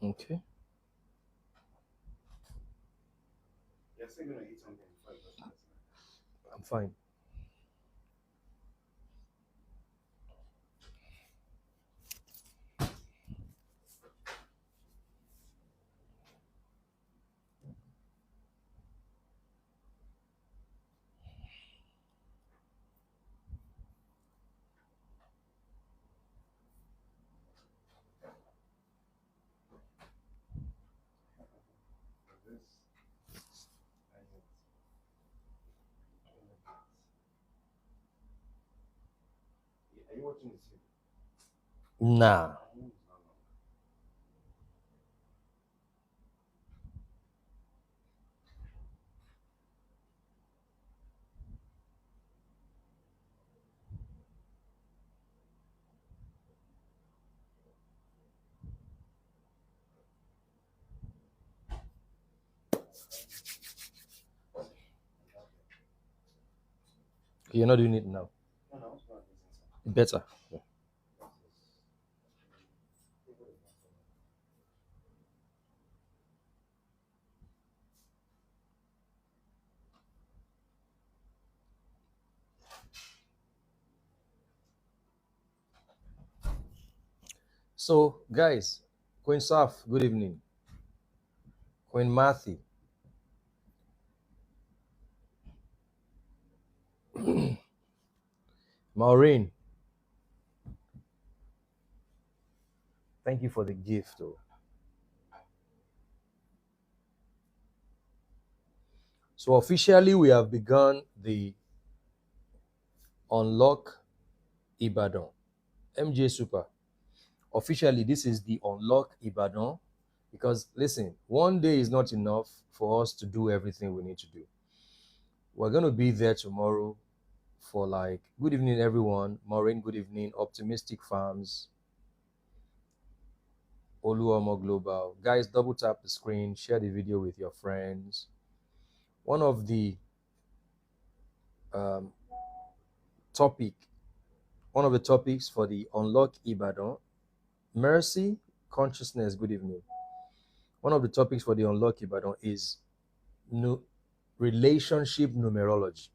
Okay. I'm fine. Nah. You're not doing it now. Better. Yeah. So, guys, Queen Saf, good evening. Queen Matthew, Maureen, thank you for the gift. Oh. So, officially, we have begun the Unlock Ibadan. MJ Super. Officially, this is the Unlock Ibadan because, listen, one day is not enough for us to do everything we need to do. We're going to be there tomorrow for like, good evening, everyone. Maureen, good evening. Optimistic Farms, Oluomo Global. Guys, double tap the screen, share the video with your friends. One of the um, topic, one of the topics for the Unlock Ibadan, mercy, consciousness. Good evening. One of the topics for the Unlock Ibadan is relationship numerology.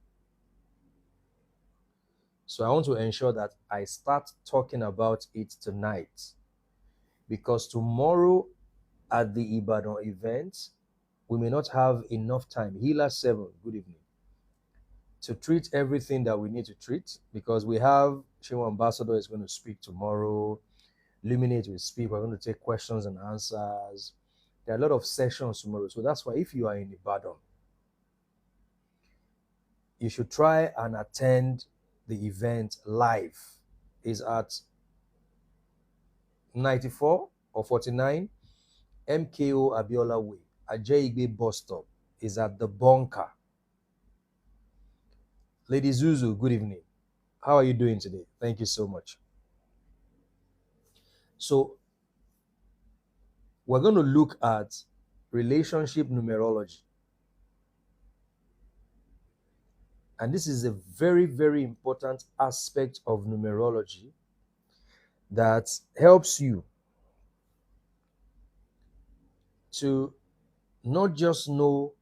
So I want to ensure that I start talking about it tonight because tomorrow at the Ibadan event, we may not have enough time. Healer 7, good evening, to treat everything that we need to treat because we have Shewa Ambassador is going to speak tomorrow. Luminate will speak. We're going to take questions and answers. There are a lot of sessions tomorrow. So that's why if you are in Ibadan, you should try and attend the event live. It's at 94 or 49 MKO Abiola Way, Ajaigbe bus stop. Is at the bunker. Lady Zuzu, good evening. How are you doing today? Thank you so much. So we're going to look at relationship numerology. And this is a very, very important aspect of numerology that helps you to not just know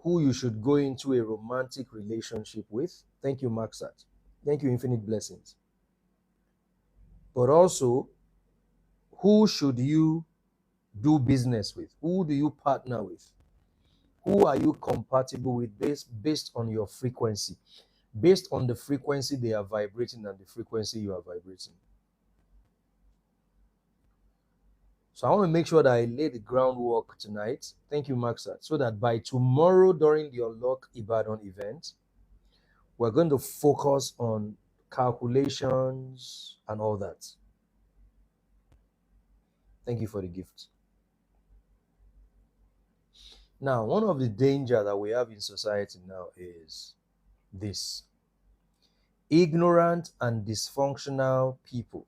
who you should go into a romantic relationship with. Thank you, Maxat. Thank you, Infinite Blessings. But also, who should you do business with? Who do you partner with? Who are you compatible with based on your frequency? Based on the frequency they are vibrating and the frequency you are vibrating. So I want to make sure that I lay the groundwork tonight. Thank you, Maxat. So that by tomorrow during the Unlock Ibadan event, we're going to focus on calculations and all that. Thank you for the gift. Now, one of the danger that we have in society now is this: ignorant and dysfunctional people.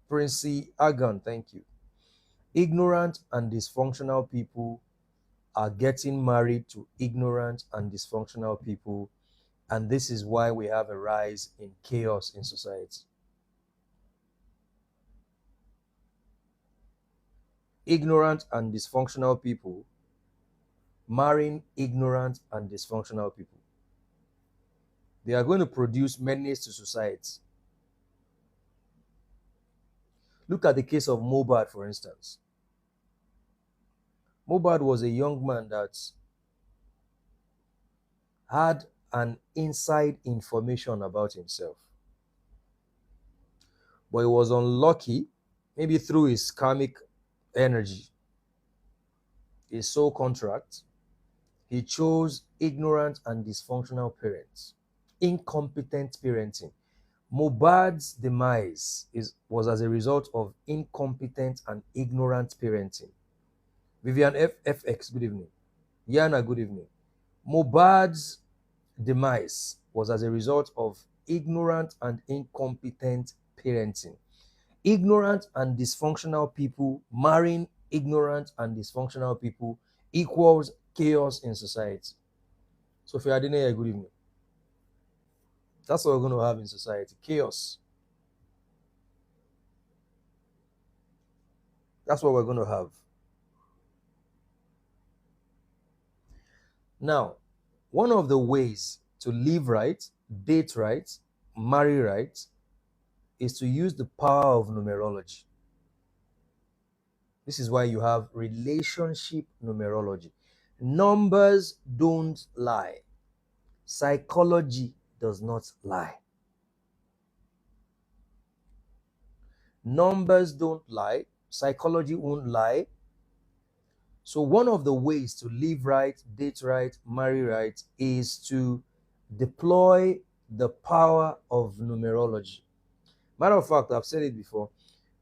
Princey Agan, thank you. Ignorant and dysfunctional people are getting married to ignorant and dysfunctional people, and this is why we have a rise in chaos in society. ignorant and dysfunctional people marrying ignorant and dysfunctional people. They are going to produce menace to society. Look at the case of Mobad, for instance. Mobad was a young man that had an inside information about himself, but he was unlucky, maybe through his karmic energy, his soul contract. He chose ignorant and dysfunctional parents, incompetent parenting. Mobad's demise was as a result of incompetent and ignorant parenting. Vivian FX, good evening. Yana, good evening. Mobad's demise was as a result of ignorant and incompetent parenting. Ignorant and dysfunctional people marrying ignorant and dysfunctional people equals chaos in society. Sophia Adeneye, good evening. That's what we're going to have in society. Chaos. That's what we're going to have. Now, one of the ways to live right, date right, marry right, is to use the power of numerology. This is why you have relationship numerology. Numbers don't lie. Psychology does not lie. Numbers don't lie. Psychology won't lie. So one of the ways to live right, date right, marry right is to deploy the power of numerology. Matter of fact, I've said it before,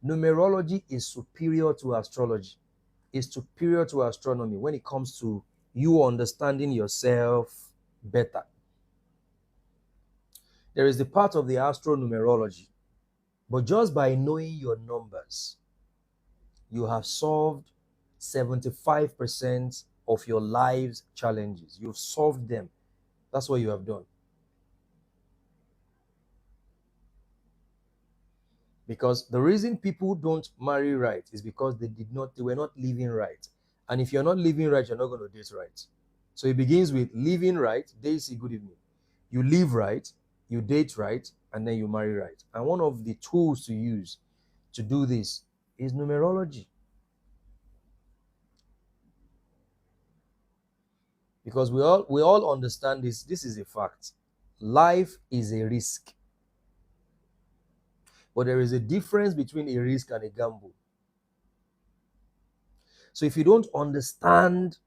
numerology is superior to astrology, is superior to astronomy when it comes to you understanding yourself better. There is the part of the astronumerology, but just by knowing your numbers, you have solved 75% of your life's challenges. You've solved them. That's what you have done. Because the reason people don't marry right is because they were not living right. And if you're not living right, you're not going to date right. So it begins with living right. Daisy, good evening. You live right, you date right, and then you marry right. And one of the tools to use to do this is numerology. Because we all understand this. This is a fact. Life is a risk. But there is a difference between a risk and a gamble. So if you don't understand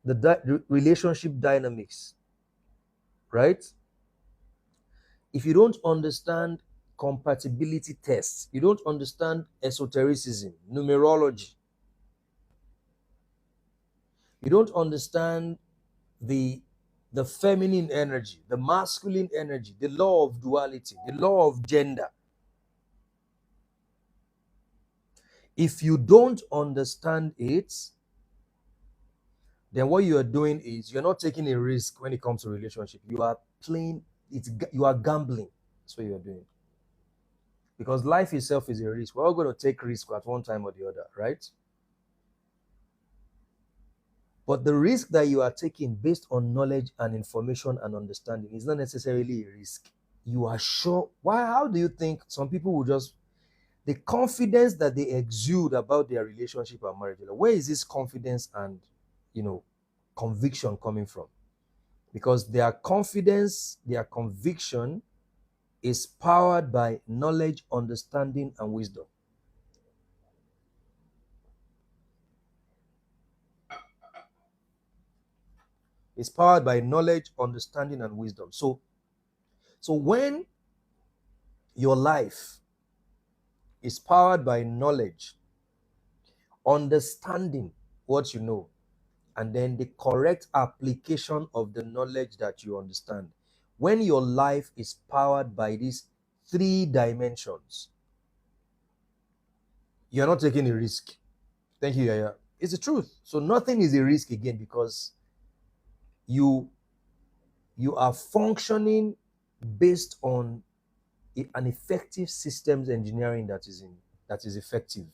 the relationship dynamics, right? If you don't understand compatibility tests, you don't understand esotericism, numerology, you don't understand the feminine energy, the masculine energy, the law of duality, the law of gender. If you don't understand it, then what you are doing is you're not taking a risk when it comes to relationship. You are playing it. You are gambling. That's what you are doing. Because life itself is a risk. We're all going to take risk at one time or the other, right? But the risk that you are taking based on knowledge and information and understanding is not necessarily a risk. You are sure. Why? How do you think some people will just the confidence that they exude about their relationship and marriage? Where is this confidence and conviction coming from? Because their confidence, their conviction is powered by knowledge, understanding, and wisdom. It's powered by knowledge, understanding, and wisdom. So when your life is powered by knowledge, understanding what you know, and then the correct application of the knowledge that you understand. When your life is powered by these three dimensions, you're not taking a risk. Thank you, Yaya. It's the truth. So nothing is a risk again because you are functioning based on an effective systems engineering that is effective.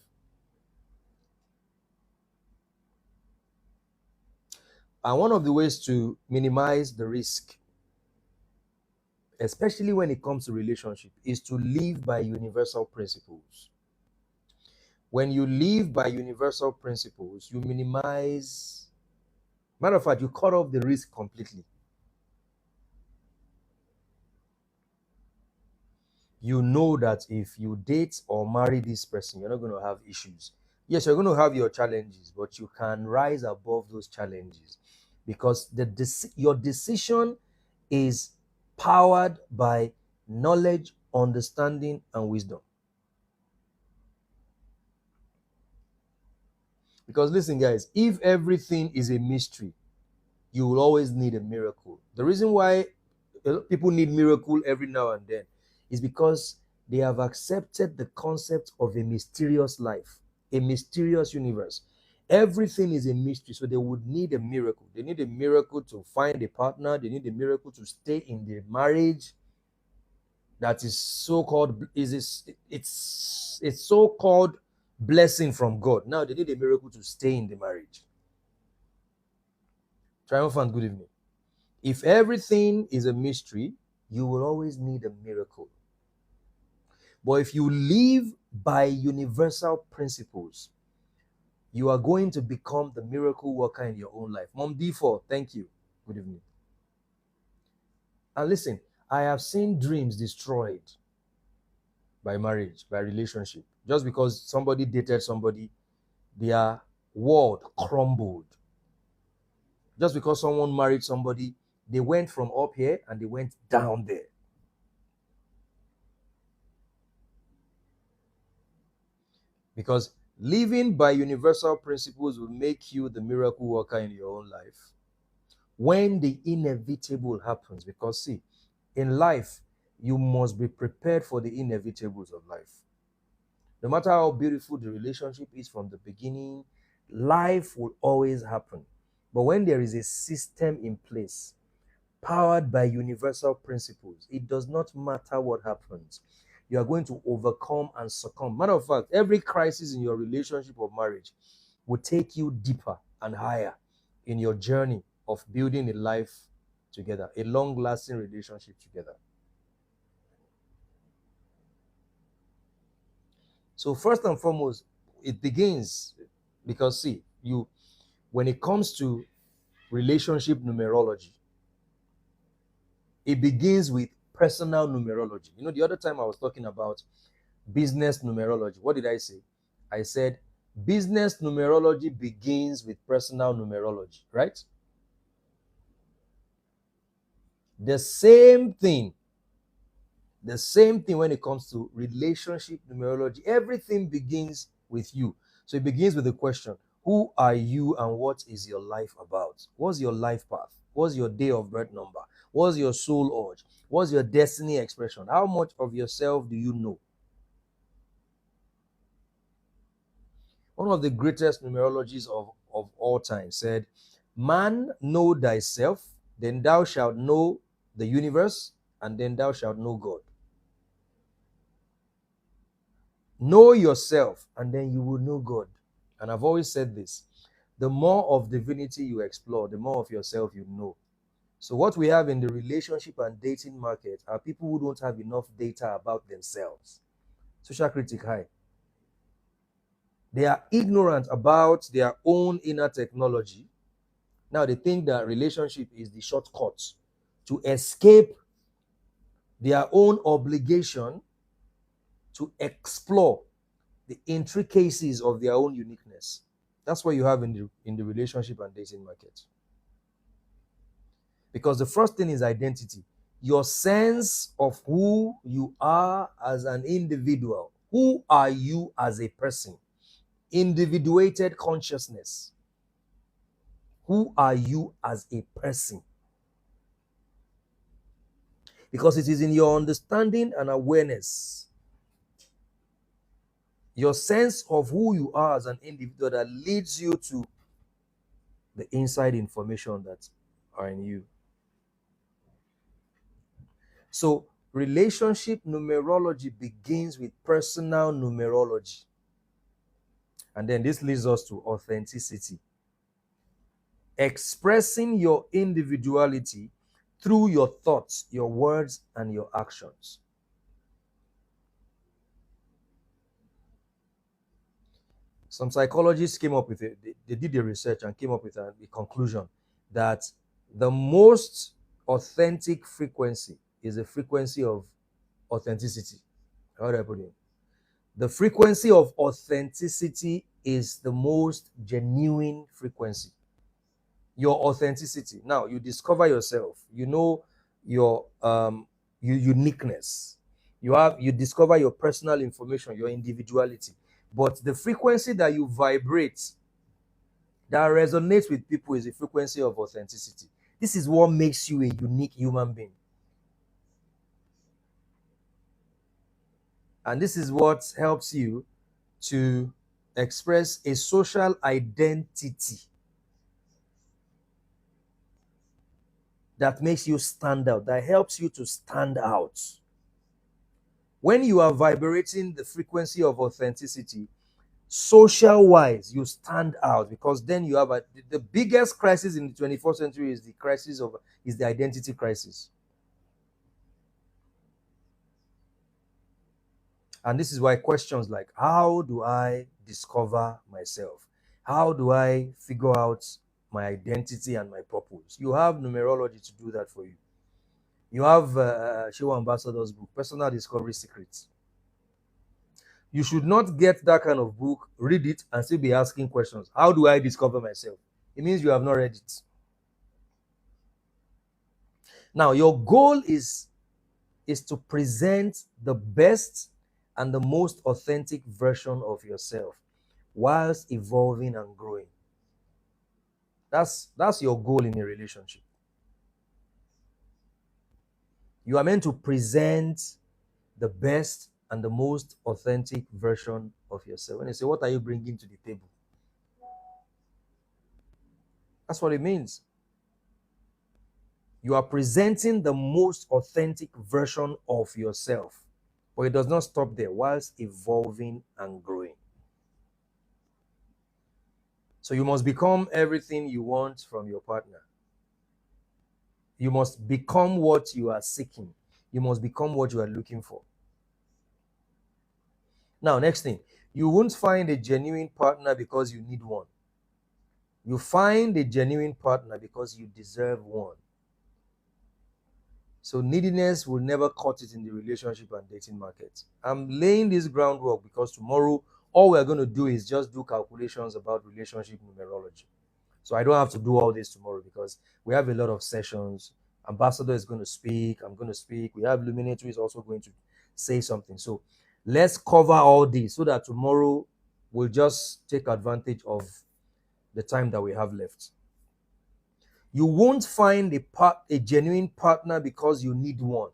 And one of the ways to minimize the risk, especially when it comes to relationship, is to live by universal principles. When you live by universal principles, you minimize, matter of fact, you cut off the risk completely. You know that if you date or marry this person, you're not going to have issues. Yes, you're going to have your challenges, but you can rise above those challenges because your decision is powered by knowledge, understanding, and wisdom. Because listen, guys, if everything is a mystery, you will always need a miracle. The reason why people need miracle every now and then is because they have accepted the concept of a mysterious life, a mysterious universe. Everything is a mystery, so they would need a miracle. They need a miracle to find a partner. They need a miracle to stay in the marriage that is so-called it's so-called blessing from God. Now they need a miracle to stay in the marriage. Triumphant good evening. If everything is a mystery, you will always need a miracle. But if you live by universal principles, you are going to become the miracle worker in your own life. Mom D4, thank you. Good evening. And listen, I have seen dreams destroyed by marriage, by relationship. Just because somebody dated somebody, their world crumbled. Just because someone married somebody, they went from up here and they went down there. Because living by universal principles will make you the miracle worker in your own life when the inevitable happens. Because, see, in life, you must be prepared for the inevitables of life. No matter how beautiful the relationship is from the beginning, life will always happen. But when there is a system in place, powered by universal principles, it does not matter what happens. You are going to overcome and succumb. Matter of fact, every crisis in your relationship or marriage will take you deeper and higher in your journey of building a life together, a long-lasting relationship together. So first and foremost, it begins because see, when it comes to relationship numerology, it begins with personal numerology. You know, the other time I was talking about business numerology. What did I say? I said business numerology begins with personal numerology, right? The same thing when it comes to relationship numerology. Everything begins with you. So it begins with the question, who are you and what is your life about? What's your life path? What's your day of birth number? What's your soul urge? What's your destiny expression? How much of yourself do you know? One of the greatest numerologies of all time said, man, know thyself, then thou shalt know the universe, and then thou shalt know God. Know yourself, and then you will know God. And I've always said this, the more of divinity you explore, the more of yourself you know. So what we have in the relationship and dating market are people who don't have enough data about themselves. Social critic high. They are ignorant about their own inner technology. Now they think that relationship is the shortcut to escape their own obligation to explore the intricacies of their own uniqueness. That's what you have in the relationship and dating market. Because the first thing is identity. Your sense of who you are as an individual. Who are you as a person? Individuated consciousness. Who are you as a person? Because it is in your understanding and awareness, your sense of who you are as an individual, that leads you to the inside information that are in you. So relationship numerology begins with personal numerology. And then this leads us to authenticity. expressing your individuality through your thoughts, your words, and your actions. Some psychologists came up with it, they did the research and came up with a conclusion that the most authentic frequency is the frequency of authenticity. How do I put it? The frequency of authenticity is the most genuine frequency. Your authenticity. Now you discover yourself. You know your your uniqueness. You discover your personal information, your individuality. But the frequency that you vibrate, that resonates with people, is the frequency of authenticity. This is what makes you a unique human being. And this is what helps you to express a social identity that makes you stand out, that helps you to stand out. When you are vibrating the frequency of authenticity, social wise, you stand out, because then you have the biggest crisis in the 21st century is the identity crisis. And this is why questions like, how do I discover myself? How do I figure out my identity and my purpose? You have numerology to do that for you. You have Shewa Ambassador's book, Personal Discovery Secrets. You should not get that kind of book, read it, and still be asking questions. How do I discover myself? It means you have not read it. Now, your goal is to present the best and the most authentic version of yourself whilst evolving and growing. That's your goal in a relationship. You are meant to present the best and the most authentic version of yourself. When you say, what are you bringing to the table? That's what it means. You are presenting the most authentic version of yourself. But it does not stop there, whilst evolving and growing. So you must become everything you want from your partner. You must become what you are seeking. You must become what you are looking for. Now, next thing, you won't find a genuine partner because you need one. You find a genuine partner because you deserve one. So neediness will never cut it in the relationship and dating market. I'm laying this groundwork because tomorrow, all we're going to do is just do calculations about relationship numerology. So I don't have to do all this tomorrow because we have a lot of sessions. Ambassador is going to speak. I'm going to speak. We have Luminator is also going to say something. So let's cover all this so that tomorrow we'll just take advantage of the time that we have left. You won't find a genuine partner because you need one.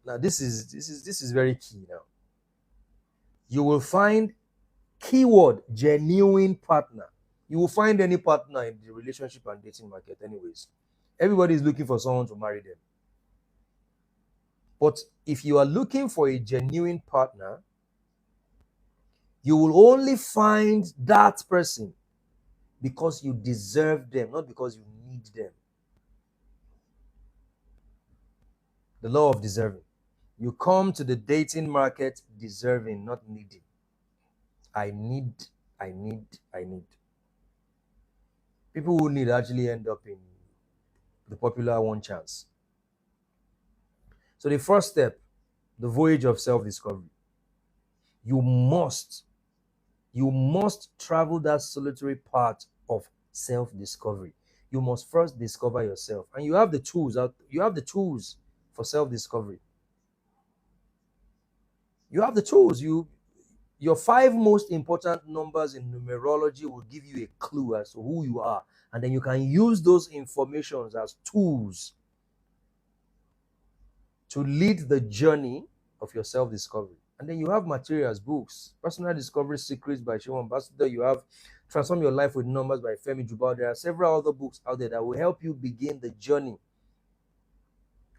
Now, this is very key now. You will find keyword genuine partner. You will find any partner in the relationship and dating market anyways. Everybody is looking for someone to marry them. But if you are looking for a genuine partner, you will only find that person because you deserve them, not because you need them. The law of deserving. You come to the dating market deserving, not needing. I need. People who need actually end up in the popular one chance. So the first step, the voyage of self-discovery. You must travel that solitary path of self-discovery. You must first discover yourself. And you have the tools. You have the tools for self-discovery. You have the tools. Your 5 most important numbers in numerology will give you a clue as to who you are. And then you can use those informations as tools to lead the journey of your self-discovery. And then you have materials, books, Personal Discovery Secrets by Shewa Ambassador. You have Transform Your Life with Numbers by Femi Jubal. There are several other books out there that will help you begin the journey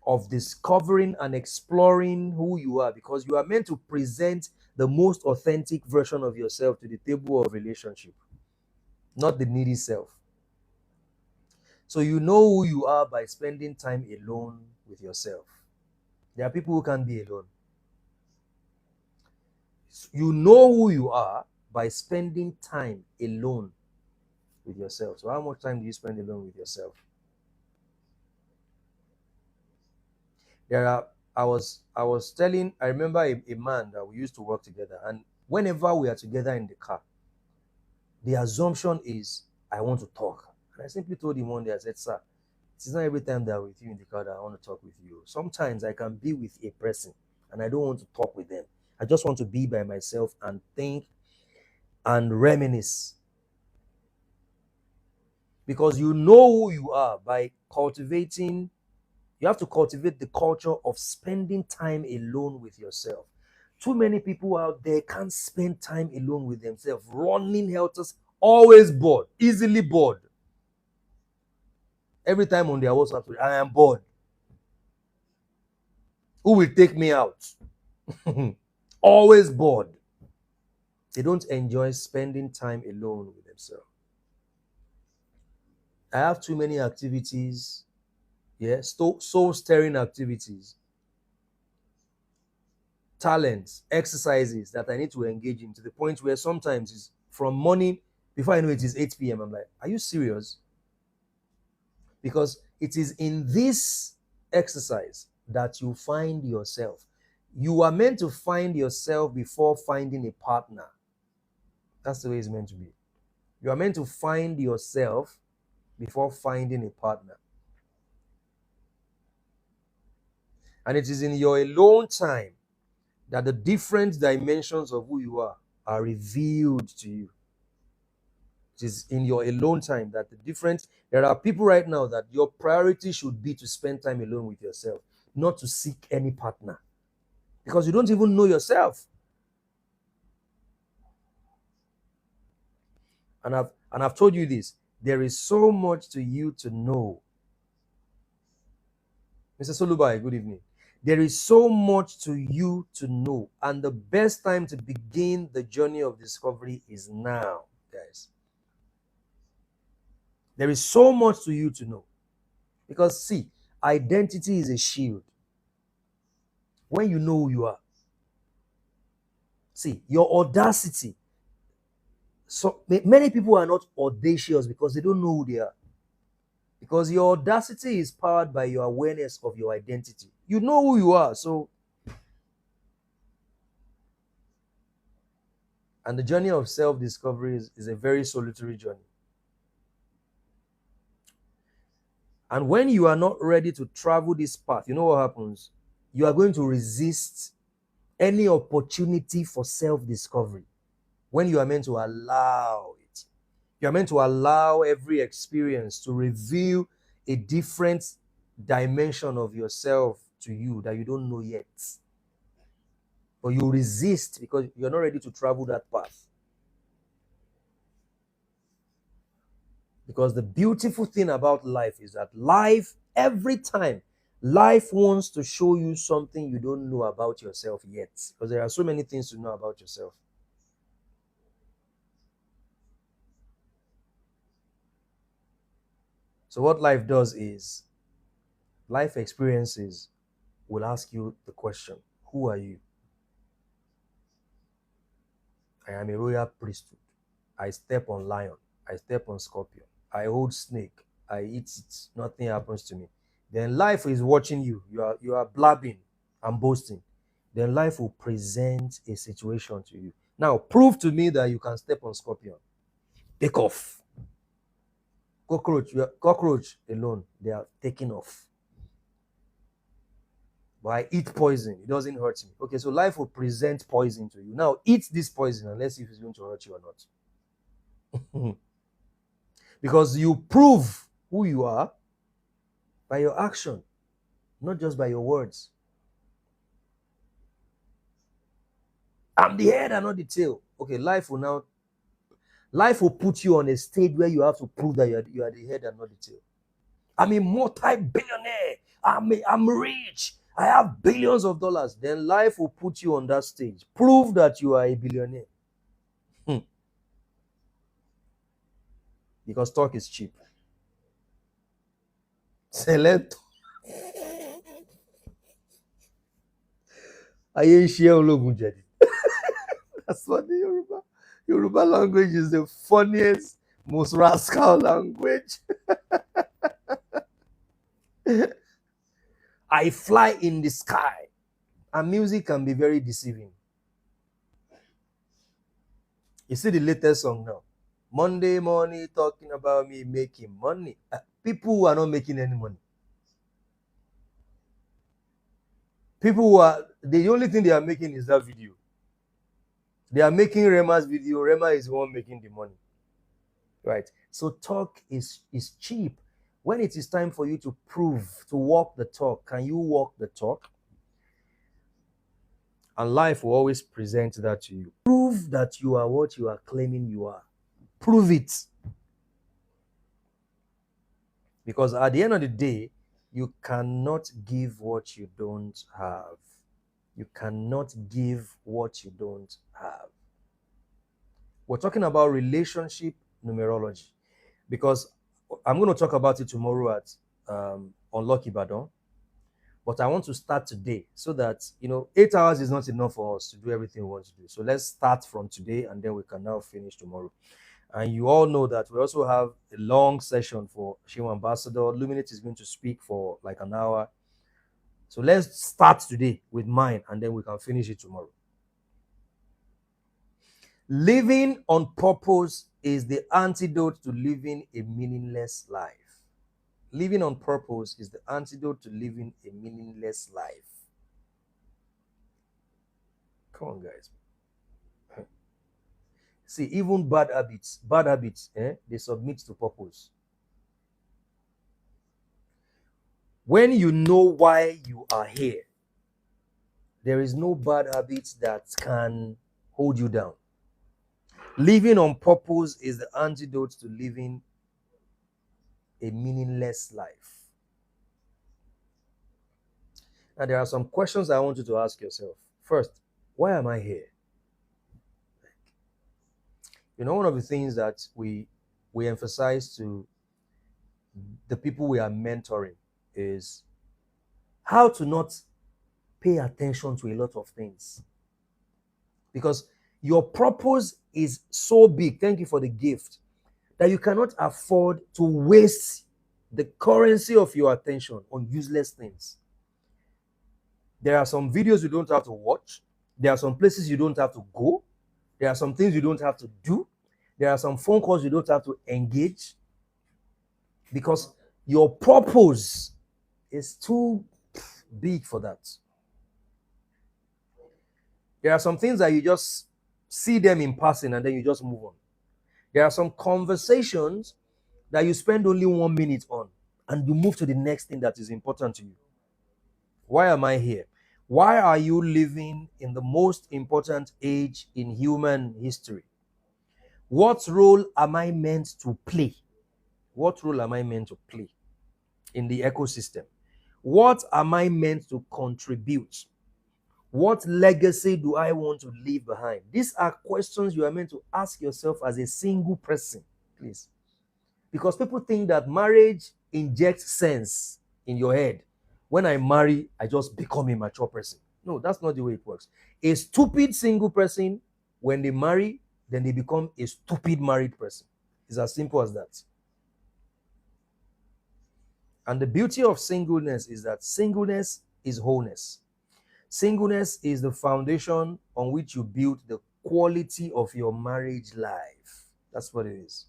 of discovering and exploring who you are, because you are meant to present the most authentic version of yourself to the table of relationship, not the needy self. So you know who you are by spending time alone with yourself. There are people who can't be alone. You know who you are by spending time alone with yourself. So how much time do you spend alone with yourself? There are I remember a man that we used to work together, and whenever we are together in the car, the assumption is I want to talk. And I simply told him one day, I said, sir, it's not every time that I'm with you in the car that I want to talk with you. Sometimes I can be with a person and I don't want to talk with them. I just want to be by myself and think and reminisce. Because you know who you are by cultivating, you have to cultivate the culture of spending time alone with yourself. Too many people out there can't spend time alone with themselves, running helters, always bored, easily bored. Every time on their WhatsApp, I am bored. Who will take me out? Always bored. They don't enjoy spending time alone with themselves. I have too many activities, yeah, soul stirring activities, talents, exercises that I need to engage in, to the point where sometimes it's from morning, before I know it is 8 p.m. I'm like, are you serious? Because it is in this exercise that you find yourself. You are meant to find yourself before finding a partner. That's the way it's meant to be. You are meant to find yourself before finding a partner. And it is in your alone time that the different dimensions of who you are revealed to you. It is in your alone time that there are people right now that your priority should be to spend time alone with yourself, not to seek any partner. Because you don't even know yourself. And I've told you this. There is so much to you to know. Mr. Solubai, good evening. There is so much to you to know. And the best time to begin the journey of discovery is now, guys. There is so much to you to know. Because, see, identity is a shield. When you know who you are, see, your audacity. So many people are not audacious because they don't know who they are. Because your audacity is powered by your awareness of your identity. You know who you are. So, and the journey of self-discovery is a very solitary journey. And when you are not ready to travel this path, you know what happens? You are going to resist any opportunity for self-discovery when you are meant to allow it. You are meant to allow every experience to reveal a different dimension of yourself to you that you don't know yet. But you resist because you're not ready to travel that path. Because the beautiful thing about life is that life, every time, life wants to show you something you don't know about yourself yet. Because there are so many things to know about yourself. So what life does is, life experiences will ask you the question, who are you? I am a royal priesthood. I step on lion. I step on scorpion. I hold snake. I eat it. Nothing happens to me. Then life is watching you. You are blabbing and boasting. Then life will present a situation to you. Now, prove to me that you can step on scorpion. Take off. Cockroach alone, they are taking off. But I eat poison. It doesn't hurt me. Okay, so life will present poison to you. Now, eat this poison and let's see if it's going to hurt you or not. Because you prove who you are by your action, not just by your words. I'm the head and not the tail. Okay, life will put you on a stage where you have to prove that you are the head and not the tail. I'm a multi-billionaire. I'm rich. I have billions of dollars. Then life will put you on that stage. Prove that you are a billionaire. Because talk is cheap. Select. Ayé iṣẹ́ ológun jẹ̀dí. That's what the Yoruba language is the funniest, most rascal language. I fly in the sky. And music can be very deceiving. You see the latest song now. Monday morning talking about me making money. People who are not making any money. People who are, the only thing they are making is that video. They are making Rema's video. Rema is the one making the money. Right? So talk is cheap. When it is time for you to prove, to walk the talk, can you walk the talk? And life will always present that to you. Prove that you are what you are claiming you are. Prove it. Because at the end of the day, you cannot give what you don't have. You cannot give what you don't have. We're talking about relationship numerology because I'm going to talk about it tomorrow at Unlock Ibadan. But I want to start today so that, 8 hours is not enough for us to do everything we want to do. So let's start from today and then we can now finish tomorrow. And you all know that we also have a long session for Shima Ambassador. Luminate is going to speak for like an hour. So let's start today with mine and then we can finish it tomorrow. Living on purpose is the antidote to living a meaningless life. Living on purpose is the antidote to living a meaningless life. Come on, guys. See, even bad habits, they submit to purpose. When you know why you are here, there is no bad habit that can hold you down. Living on purpose is the antidote to living a meaningless life. Now, there are some questions I want you to ask yourself. First, why am I here? One of the things that we emphasize to the people we are mentoring is how to not pay attention to a lot of things. Because your purpose is so big, thank you for the gift, that you cannot afford to waste the currency of your attention on useless things. There are some videos you don't have to watch. There are some places you don't have to go. There are some things you don't have to do. There are some phone calls you don't have to engage. Because your purpose is too big for that. There are some things that you just see them in passing and then you just move on. There are some conversations that you spend only 1 minute on and you move to the next thing that is important to you. Why am I here? Why are you living in the most important age in human history? What role am I meant to play? What role am I meant to play in the ecosystem? What am I meant to contribute? What legacy do I want to leave behind? These are questions you are meant to ask yourself as a single person, please. Because people think that marriage injects sense in your head. When I marry, I just become a mature person. No, that's not the way it works. A stupid single person, when they marry, then they become a stupid married person. It's as simple as that. And the beauty of singleness is that singleness is wholeness. Singleness is the foundation on which you build the quality of your marriage life. That's what it is.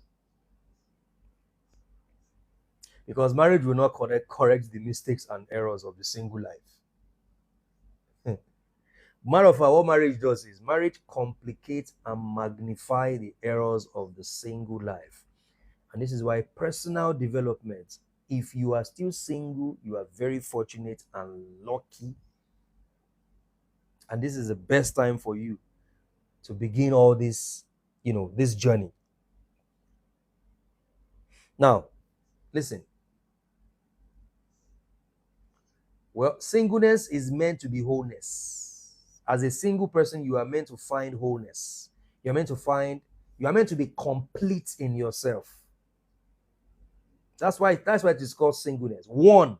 Because marriage will not correct the mistakes and errors of the single life. Matter of fact, what marriage does is marriage complicates and magnifies the errors of the single life. And this is why personal development, if you are still single, you are very fortunate and lucky. And this is the best time for you to begin all this, this journey. Now, listen. Well, singleness is meant to be wholeness. As a single person, you are meant to find wholeness. You are meant to be complete in yourself. That's why it is called singleness. One,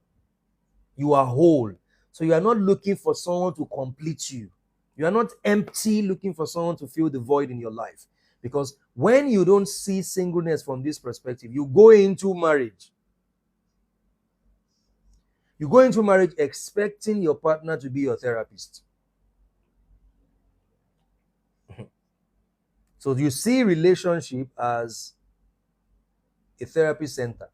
you are whole. So you are not looking for someone to complete you. You are not empty looking for someone to fill the void in your life. Because when you don't see singleness from this perspective, you go into marriage. You go into marriage expecting your partner to be your therapist. So you see relationship as a therapy center,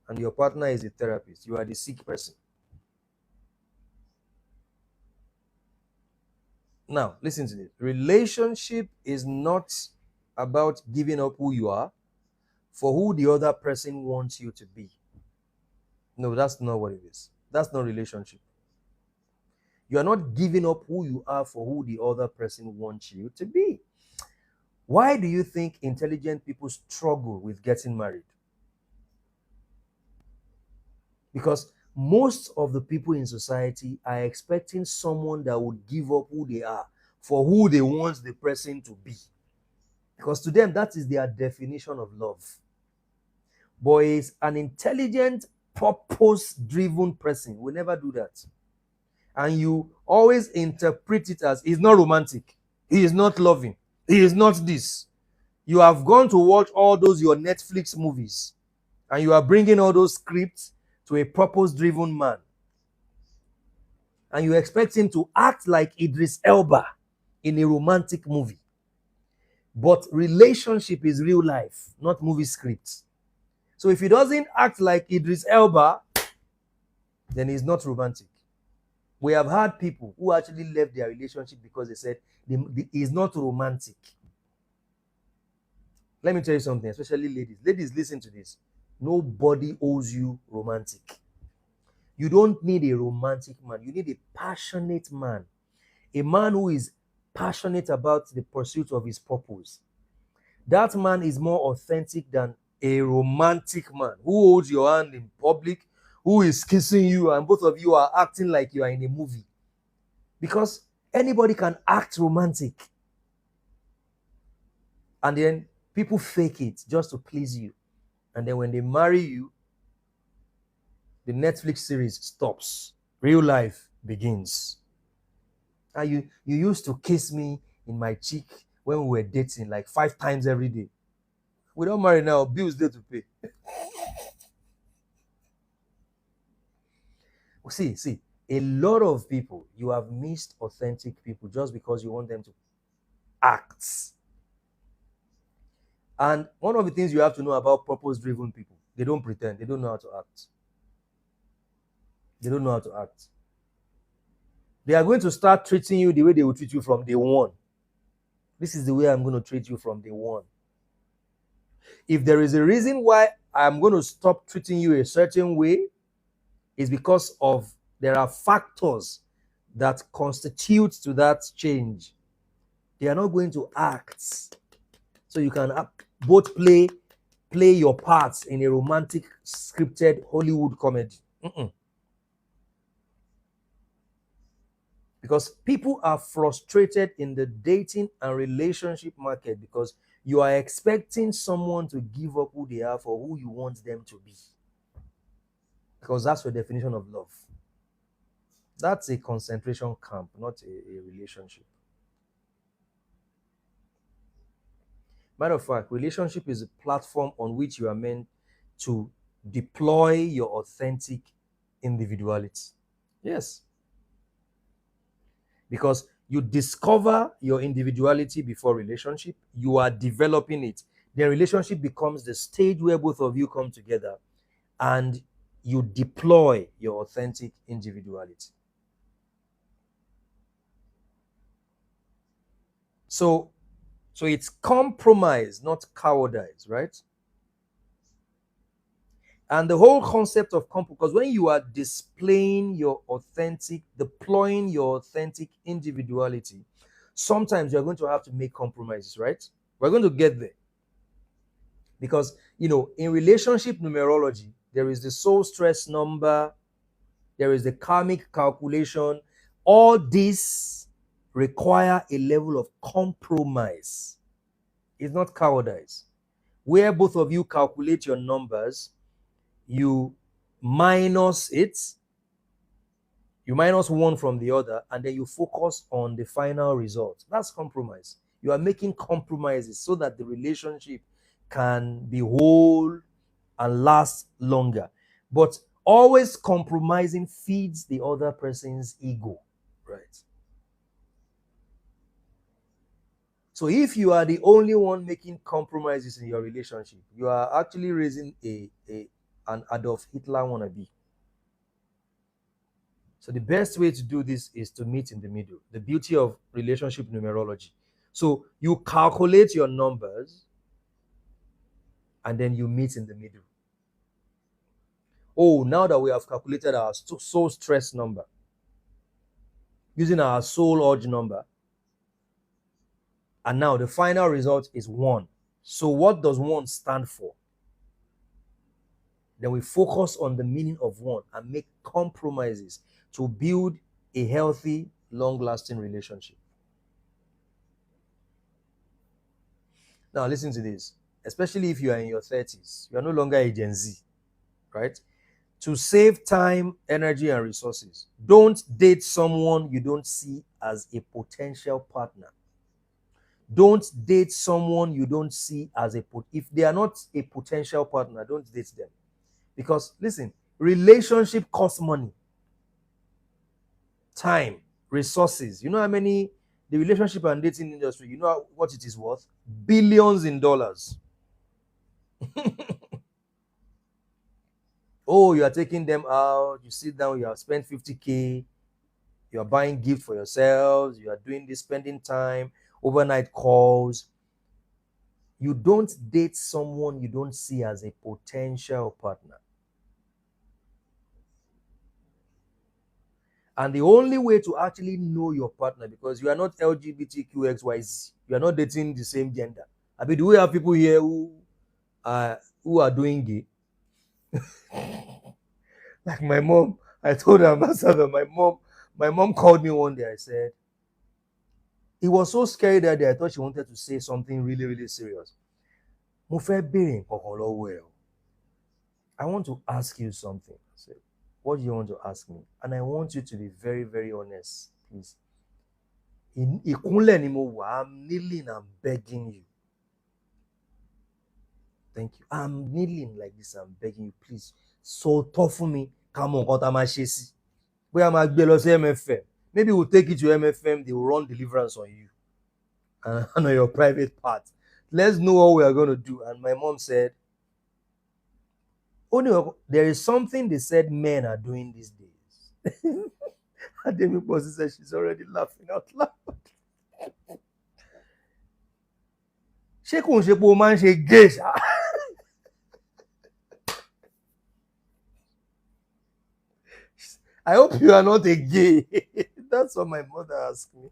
and your partner is a therapist. You are the sick person. Now, listen to this. Relationship is not about giving up who you are for who the other person wants you to be. No, that's not what it is. That's not relationship. You are not giving up who you are for who the other person wants you to be. Why do you think intelligent people struggle with getting married? Because most of the people in society are expecting someone that would give up who they are for who they want the person to be. Because to them, that is their definition of love. But is an intelligent, purpose-driven person will never do that. And you always interpret it as he's not romantic, he is not loving, he is not this. You have gone to watch all those your Netflix movies, and you are bringing all those scripts to a purpose-driven man, and you expect him to act like Idris Elba in a romantic movie. But relationship is real life, not movie scripts. So if he doesn't act like Idris Elba, then he's not romantic. We have had people who actually left their relationship because they said he's not romantic. Let me tell you something, especially ladies. Ladies, listen to this. Nobody owes you romantic. You don't need a romantic man. You need a passionate man. A man who is passionate about the pursuit of his purpose. That man is more authentic than a romantic man who holds your hand in public, who is kissing you, and both of you are acting like you are in a movie. Because anybody can act romantic. And then people fake it just to please you. And then when they marry you, the Netflix series stops. Real life begins. And you used to kiss me in my cheek when we were dating like 5 times every day. We don't marry now, bills there to pay. See, a lot of people, you have missed authentic people just because you want them to act. And one of the things you have to know about purpose-driven people, they don't pretend, they don't know how to act. They don't know how to act. They are going to start treating you the way they will treat you from day one. This is the way I'm going to treat you from day one. If there is a reason why I'm going to stop treating you a certain way, it's because of there are factors that constitute to that change. They are not going to act. So you can both play your parts in a romantic scripted Hollywood comedy. Because people are frustrated in the dating and relationship market because you are expecting someone to give up who they are for who you want them to be. Because that's your definition of love. That's a concentration camp, not a relationship. Matter of fact, relationship is a platform on which you are meant to deploy your authentic individuality. Yes. Because you discover your individuality before relationship, you are developing it. Then relationship becomes the stage where both of you come together and you deploy your authentic individuality. So it's compromise, not cowardice, right? And the whole concept of because when you are deploying your authentic individuality, sometimes you're going to have to make compromises, right? We're going to get there. Because, in relationship numerology, there is the soul stress number, there is the karmic calculation. All these require a level of compromise. It's not cowardice. Where both of you calculate your numbers, you minus it, you minus one from the other, and then you focus on the final result. That's compromise. You are making compromises so that the relationship can be whole and last longer. But always compromising feeds the other person's ego, right? So if you are the only one making compromises in your relationship, you are actually raising an Adolf Hitler wannabe. So the best way to do this is to meet in the middle. The beauty of relationship numerology. So you calculate your numbers and then you meet in the middle. Oh, now that we have calculated our soul stress number using our soul urge number, and now the final result is 1. So what does 1 stand for? Then we focus on the meaning of 1 and make compromises to build a healthy, long-lasting relationship. Now listen to this. Especially if you are in your 30s, you are no longer a Gen Z, right? To save time, energy, and resources, don't date someone you don't see as a potential partner. Don't date someone you don't see as if they are not a potential partner, don't date them. Because listen, relationship costs money, time, resources. You know how many the relationship and dating industry, you know what it is worth? Billions in dollars. Oh, you are taking them out, you sit down, you have spent 50K, you are buying gifts for yourselves, you are doing this, spending time, overnight calls. You don't date someone you don't see as a potential partner. And the only way to actually know your partner, because you are not LGBTQXYZ, you are not dating the same gender. I mean, do we have people here who are doing gay? Like my mom, I told her, my mom called me one day. I said, it was so scary that day. I thought she wanted to say something really, really serious. Mo fẹ́ béèrè nǹkan kan lọ́wọ́ ẹ o. I want to ask you something. I said, what do you want to ask me? And I want you to be very, very honest, please. Ìkúnlẹ̀ ni mo wà. I'm kneeling, I'm begging you. Thank you. I'm kneeling like this, I'm begging you, please. Sòótọ́ fún mi ká mọ nǹkan tá a máa ṣe sí. Bóyá máa gbé lọ sí MFM. Maybe we'll take it to MFM, they will run deliverance on you and on your private part. Let's know what we are going to do. And my mom said, oh, there is something they said men are doing these days. Ademi Posi said she's already laughing out loud. Ṣé kò ń ṣe pé o máa ń ṣe gay ṣá? I hope you are not a gay. That's what my mother asked me.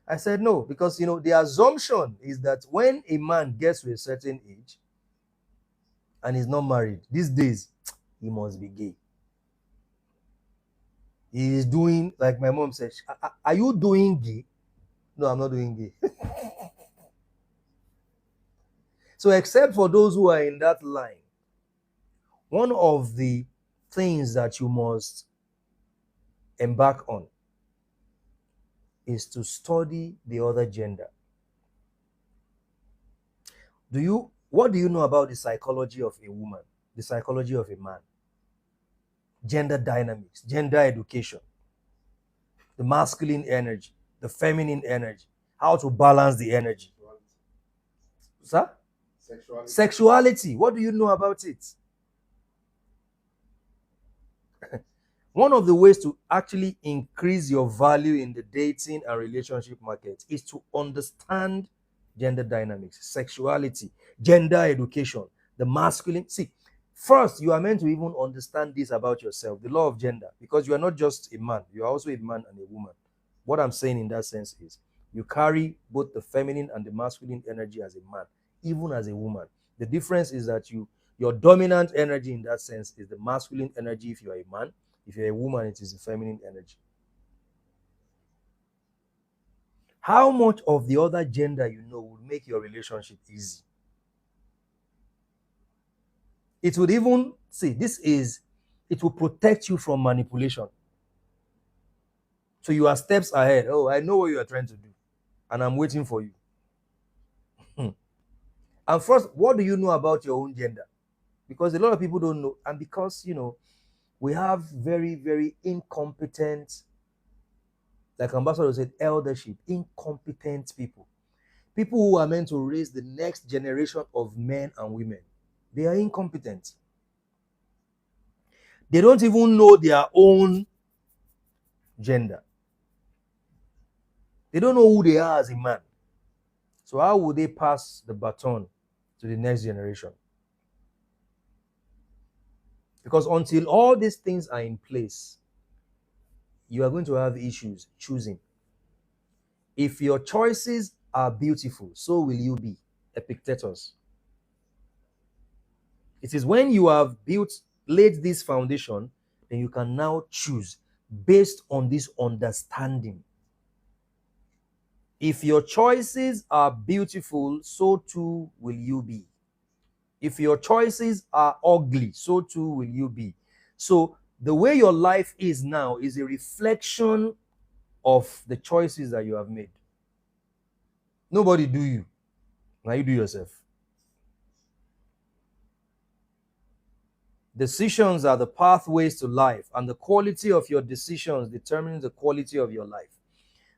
I said no, because the assumption is that when a man gets to a certain age and is not married, these days, he must be gay. He is doing, like my mom said, are you doing gay? No, I'm not doing gay. So except for those who are in that line, one of the things that you must embark on is to study the other gender. What do you know about the psychology of a woman, the psychology of a man? Gender dynamics, gender education, the masculine energy, the feminine energy, how to balance the energy. Sir? Sexuality. What do you know about it? One of the ways to actually increase your value in the dating and relationship market is to understand gender dynamics, sexuality, gender education, the masculine. See, first, you are meant to even understand this about yourself, the law of gender, because you are not just a man, you are also a man and a woman. What I'm saying in that sense is you carry both the feminine and the masculine energy as a man, even as a woman. The difference is that your dominant energy in that sense is the masculine energy if you are a man. If you're a woman, it is the feminine energy. How much of the other gender you know will make your relationship easy? It would even see it will protect you from manipulation. So you are steps ahead. Oh, I know what you are trying to do, and I'm waiting for you. And first, what do you know about your own gender? Because a lot of people don't know, and because we have very, very incompetent, like Ambassador said, eldership, incompetent people. People who are meant to raise the next generation of men and women. They are incompetent. They don't even know their own gender. They don't know who they are as a man. So how would they pass the baton to the next generation? Because until all these things are in place, you are going to have issues choosing. If your choices are beautiful, so will you be. Epictetus. It is when you have laid this foundation, then you can now choose based on this understanding. If your choices are beautiful, so too will you be. If your choices are ugly, so too will you be. So the way your life is now is a reflection of the choices that you have made. Nobody do you. Now you do yourself. Decisions are the pathways to life, and the quality of your decisions determines the quality of your life.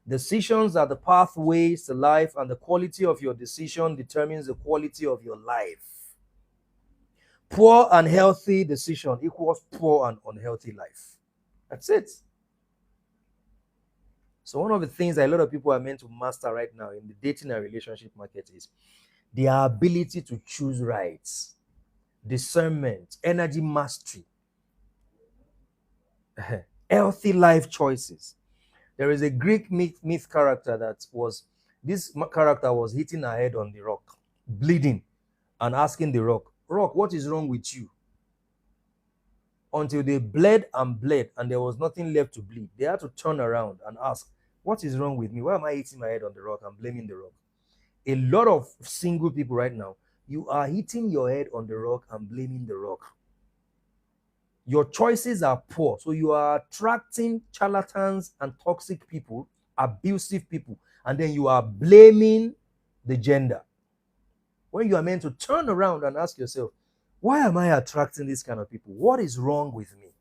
Decisions are the pathways to life, and the quality of your decision determines the quality of your life. Poor and healthy decision equals poor and unhealthy life. That's it. So one of the things that a lot of people are meant to master right now in the dating and relationship market is their ability to choose right, discernment, energy mastery, healthy life choices. There is a Greek myth character this character was hitting her head on the rock, bleeding, and asking the rock, "Rock, what is wrong with you?" Until they bled, and there was nothing left to bleed. They had to turn around and ask, "What is wrong with me? Why am I hitting my head on the rock and blaming the rock?" A lot of single people right now, you are hitting your head on the rock and blaming the rock. Your choices are poor, so you are attracting charlatans and toxic people, abusive people, and then you are blaming the gender. When you are meant to turn around and ask yourself, why am I attracting this kind of people? What is wrong with me?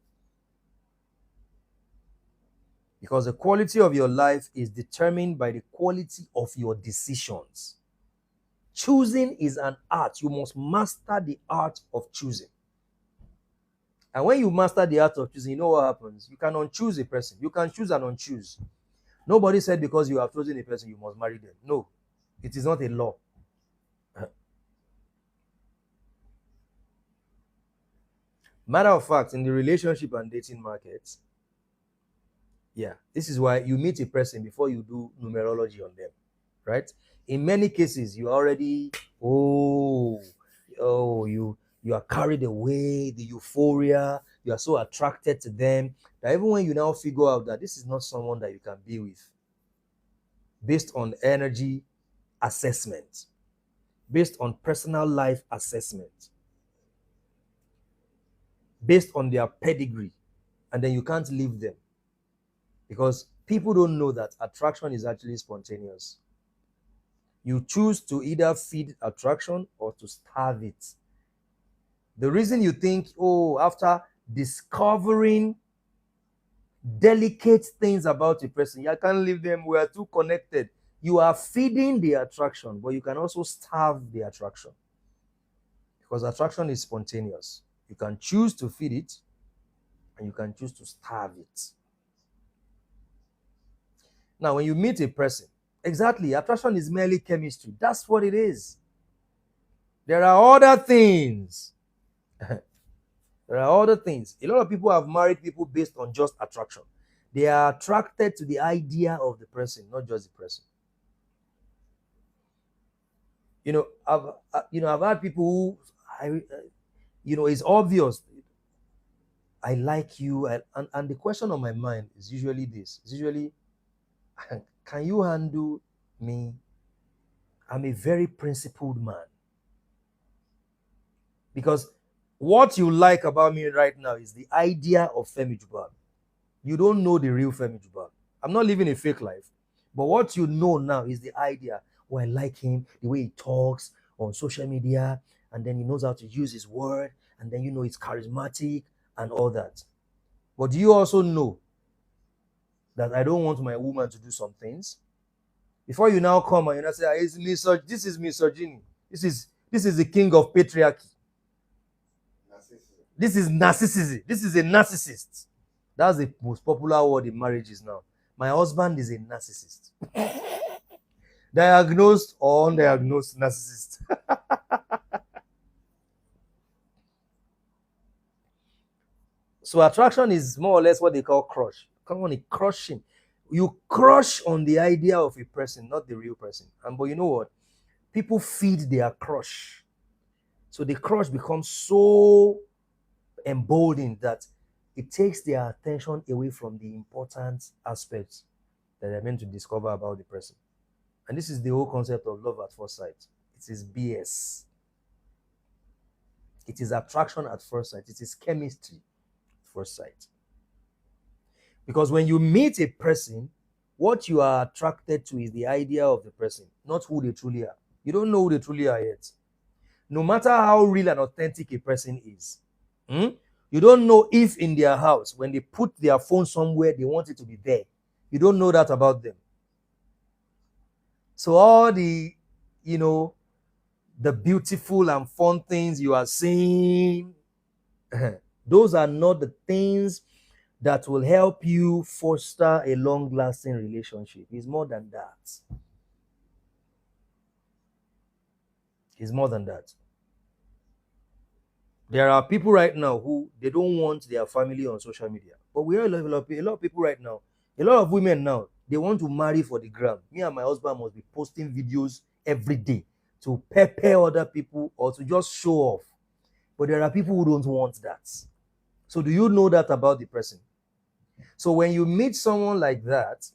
Because the quality of your life is determined by the quality of your decisions. Choosing is an art. You must master the art of choosing. And when you master the art of choosing, you know what happens? You can unchoose a person. You can choose and unchoose. Nobody said because you have chosen a person, you must marry them. No, it is not a law. Matter of fact, in the relationship and dating markets, yeah, this is why you meet a person before you do numerology on them, right? In many cases, you already, you are carried away, the euphoria, you are so attracted to them that even when you now figure out that this is not someone that you can be with, based on energy assessment, based on personal life assessment, based on their pedigree, and then you can't leave them because people don't know that attraction is actually spontaneous. You choose to either feed attraction or to starve it. The reason you think, after discovering delicate things about a person, you can't leave them, we are too connected. You are feeding the attraction, but you can also starve the attraction because attraction is spontaneous. You can choose to feed it and you can choose to starve it. Now, when you meet a person, exactly, attraction is merely chemistry. That's what it is. There are other things. There are other things. A lot of people have married people based on just attraction. They are attracted to the idea of the person, not just the person. I've had people who, it's obvious. I like you, and the question on my mind is usually this. It's usually, can you handle me? I'm a very principled man. Because What you like about me right now is the idea of Femi Jubal. You don't know the real Femi Jubal. I'm not living a fake life. But what you know now is the idea. Oh, I like him, the way he talks on social media, and then he knows how to use his word, and then it's charismatic and all that. But do you also know that I don't want my woman to do some things? Before you now come and say, this is misogyny. This is the king of patriarchy. This is narcissism. This is a narcissist. That's the most popular word in marriages now. My husband is a narcissist. Diagnosed or undiagnosed narcissist. So attraction is more or less what they call crush. Come on, crushing. You crush on the idea of a person, not the real person. But you know what? People feed their crush. So the crush becomes so emboldened that it takes their attention away from the important aspects that they're meant to discover about the person. And this is the whole concept of love at first sight. It is BS. It is attraction at first sight. It is chemistry at first sight. Because when you meet a person, what you are attracted to is the idea of the person, not who they truly are. You don't know who they truly are yet. No matter how real and authentic a person is, you don't know if in their house, when they put their phone somewhere, they want it to be there. You don't know that about them. So all the, the beautiful and fun things you are seeing, those are not the things that will help you foster a long-lasting relationship. It's more than that. It's more than that. There are people right now who they don't want their family on social media. But we are a lot of people right now. A lot of women now, they want to marry for the gram. Me and my husband must be posting videos every day to pepper other people or to just show off. But there are people who don't want that. So do you know that about the person? So when you meet someone like that,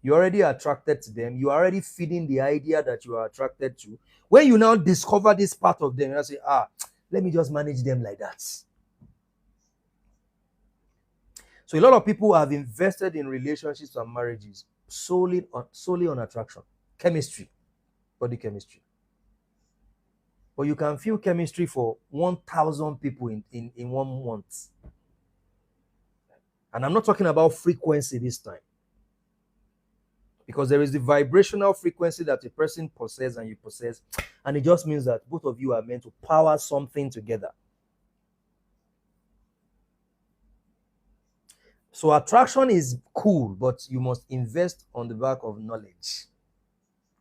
you're already attracted to them. You're already feeding the idea that you are attracted to. When you now discover this part of them, you say, let me just manage them like that. So a lot of people have invested in relationships and marriages solely on attraction, chemistry, body chemistry. But you can feel chemistry for 1,000 people in 1 month. And I'm not talking about frequency this time. Because there is the vibrational frequency that a person possesses and you possess. And it just means that both of you are meant to power something together. So attraction is cool, but you must invest on the back of knowledge,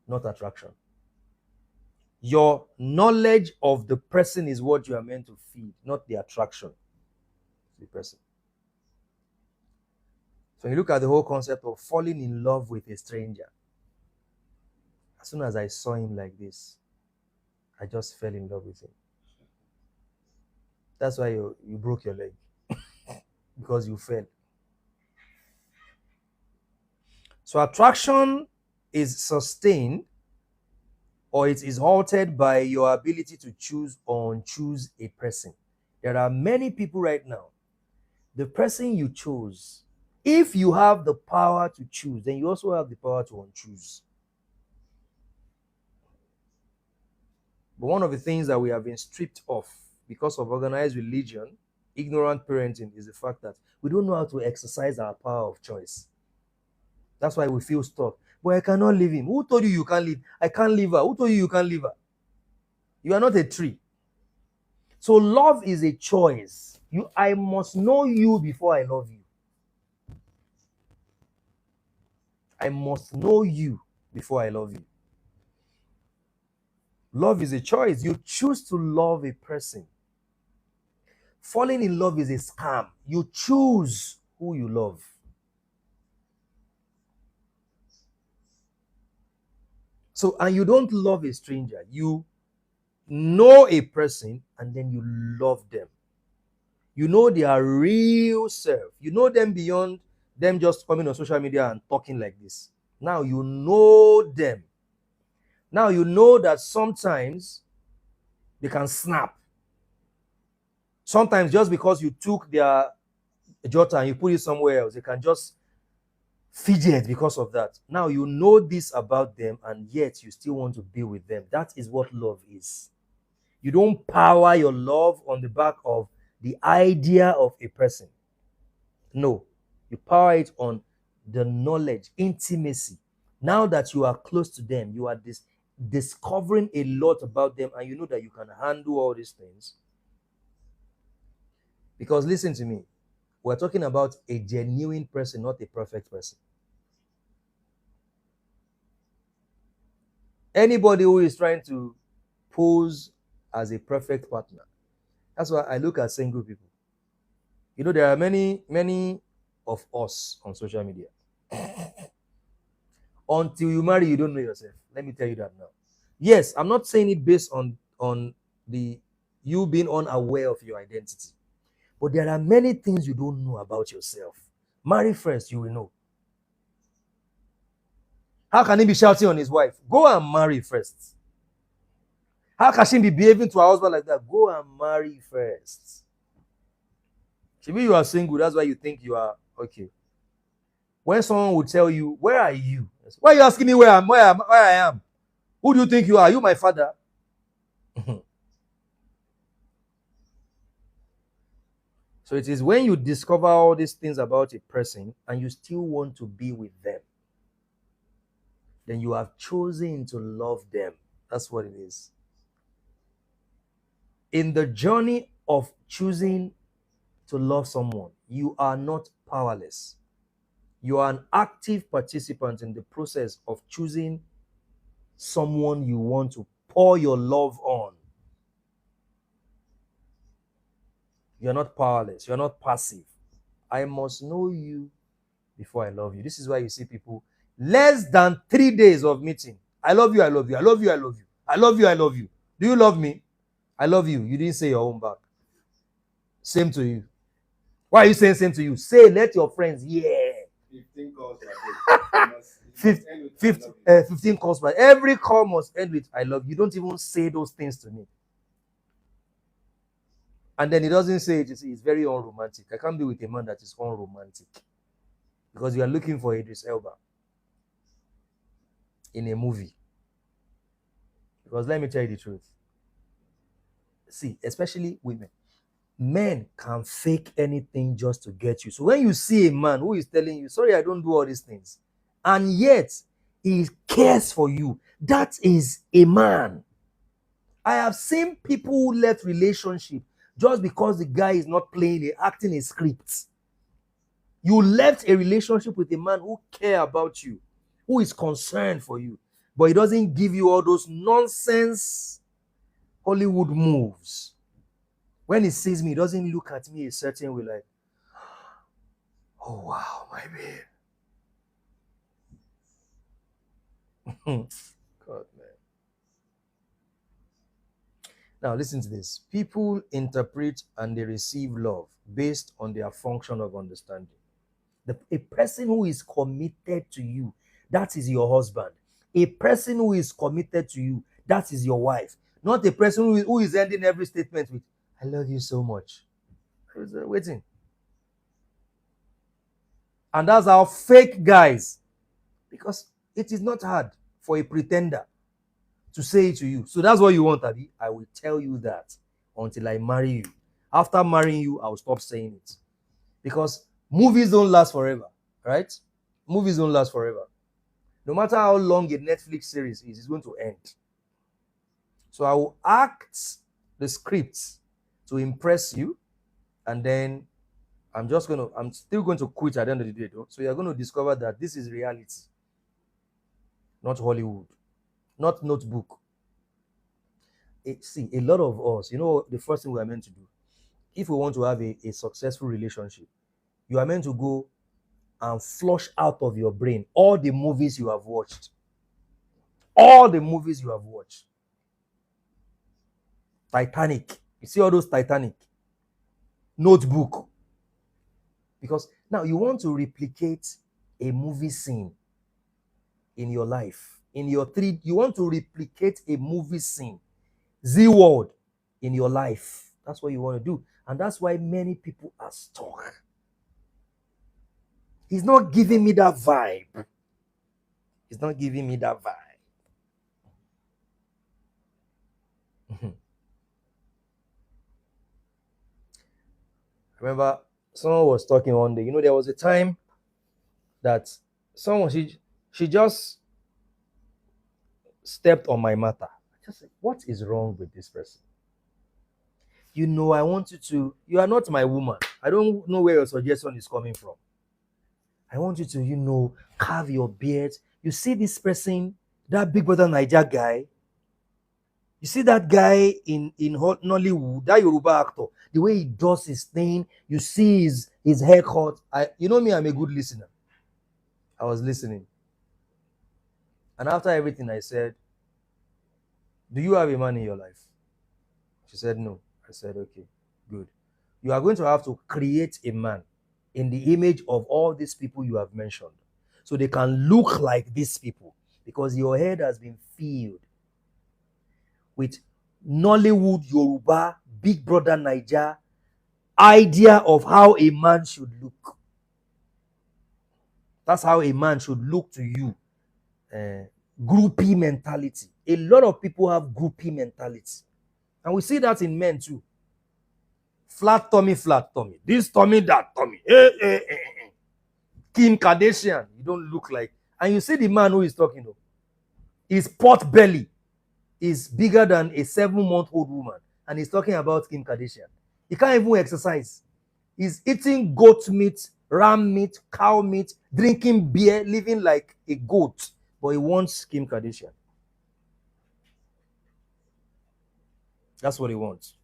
not attraction. Your knowledge of the person is what you are meant to feed, not the attraction to the person. So you look at the whole concept of falling in love with a stranger. As soon as I saw him like this, I just fell in love with him. That's why you broke your leg. Because you fell. So attraction is sustained or it is halted by your ability to choose or unchoose a person. There are many people right now. The person you chose, if you have the power to choose, then you also have the power to unchoose. But one of the things that we have been stripped of because of organized religion, ignorant parenting, is the fact that we don't know how to exercise our power of choice. That's why we feel stuck. But I cannot leave him. Who told you you can't leave? I can't leave her. Who told you you can't leave her? You are not a tree. So love is a choice. I must know you before I love you. I must know you before I love you. Love is a choice. You choose to love a person. Falling in love is a scam. You choose who you love. So, and you don't love a stranger. You know a person and then you love them. You know their real self. You know them beyond them just coming on social media and talking like this. Now you know them. Now you know that sometimes they can snap. Sometimes just because you took their jota and you put it somewhere else, they can just fidget because of that. Now you know this about them, and yet you still want to be with them. That is what love is. You don't power your love on the back of the idea of a person. No, you power it on the knowledge, intimacy. Now that you are close to them, you are discovering a lot about them, and you know that you can handle all these things. Because listen to me, we're talking about a genuine person, not a perfect person. Anybody who is trying to pose as a perfect partner, that's why I look at single people. You know, there are many of us on social media. Until you marry, you don't know yourself. Let me tell you that now. Yes, I'm not saying it based on the you being unaware of your identity. But there are many things you don't know about yourself. Marry first, you will know. How can he be shouting on his wife? Go and marry first. How can she be behaving to her husband like that? Go and marry first. Maybe you are single, that's why you think you are okay. When someone would tell you, where are you? Why are you asking me where I am? Who do you think you are? Are you my father? So it is when you discover all these things about a person and you still want to be with them, then you have chosen to love them. That's what it is. In the journey of choosing to love someone, you are not powerless. You are an active participant in the process of choosing someone you want to pour your love on. You're not powerless. You're not passive. I must know you before I love you. This is why you see people less than 3 days of meeting. I love you, I love you, I love you, I love you. I love you, I love you. Do you love me? I love you. You didn't say your own back. Same to you. Why are you saying same to you? Say, let your friends hear. 15 calls per day. 15 calls per day. Every call must end with I love you. You don't even say those things to me. And then he doesn't say it. It's very unromantic. I can't be with a man that is unromantic. Because you are looking for Idris Elba in a movie. Because let me tell you the truth. See, especially women. Men can fake anything just to get you. So when you see a man who is telling you, sorry, I don't do all these things, and yet he cares for you, that is a man. I have seen people who left relationship just because the guy is not acting a script. You left a relationship with a man who cares about you, who is concerned for you, but he doesn't give you all those nonsense Hollywood moves. When he sees me, he doesn't look at me a certain way like, oh wow, my babe. God, man. Now listen to this. People interpret and they receive love based on their function of understanding. A person who is committed to you, that is your husband. A person who is committed to you, that is your wife. Not a person who is ending every statement with, I love you so much. Waiting. And that's how fake guys, because it is not hard for a pretender to say it to you. So that's what you want, Abi. I will tell you that until I marry you. After marrying you, I'll stop saying it. Because movies don't last forever, right? Movies don't last forever. No matter how long a Netflix series is, it's going to end. So I will act the script to impress you, and then I'm still going to quit at the end of the day, though. So you're going to discover that this is reality, not Hollywood, not Notebook. See, a lot of us, the first thing we are meant to do, if we want to have a successful relationship, you are meant to go and flush out of your brain all the movies you have watched. All the movies you have watched. Titanic. You see all those Titanic? Notebook. Because now you want to replicate a movie scene in your life. You want to replicate a movie scene, Z World, in your life. That's what you want to do. And that's why many people are stuck. He's not giving me that vibe. He's not giving me that vibe. Remember, someone was talking one day. There was a time that someone she just stepped on my matter. I just said, what is wrong with this person? I want you to. You are not my woman. I don't know where your suggestion is coming from. I want you to, carve your beard. You see this person, that Big Brother Niger guy. You see that guy in Nollywood, that Yoruba actor, the way he does his thing, you see his haircut. You know me, I'm a good listener. I was listening. And after everything I said, do you have a man in your life? She said no. I said, okay, good. You are going to have to create a man in the image of all these people you have mentioned, so they can look like these people, because your head has been filled with Nollywood, Yoruba, Big Brother Niger idea of how a man should look. That's how a man should look to you. Groupie mentality. A lot of people have groupie mentality. And we see that in men too. Flat tummy, flat tummy. This tummy, that tummy. Kim Kardashian, you don't look like. And you see the man who is talking, his pot belly is bigger than a 7-month-old woman. And he's talking about Kim Kardashian. He can't even exercise. He's eating goat meat, ram meat, cow meat, drinking beer, living like a goat. But he wants Kim Kardashian. That's what he wants.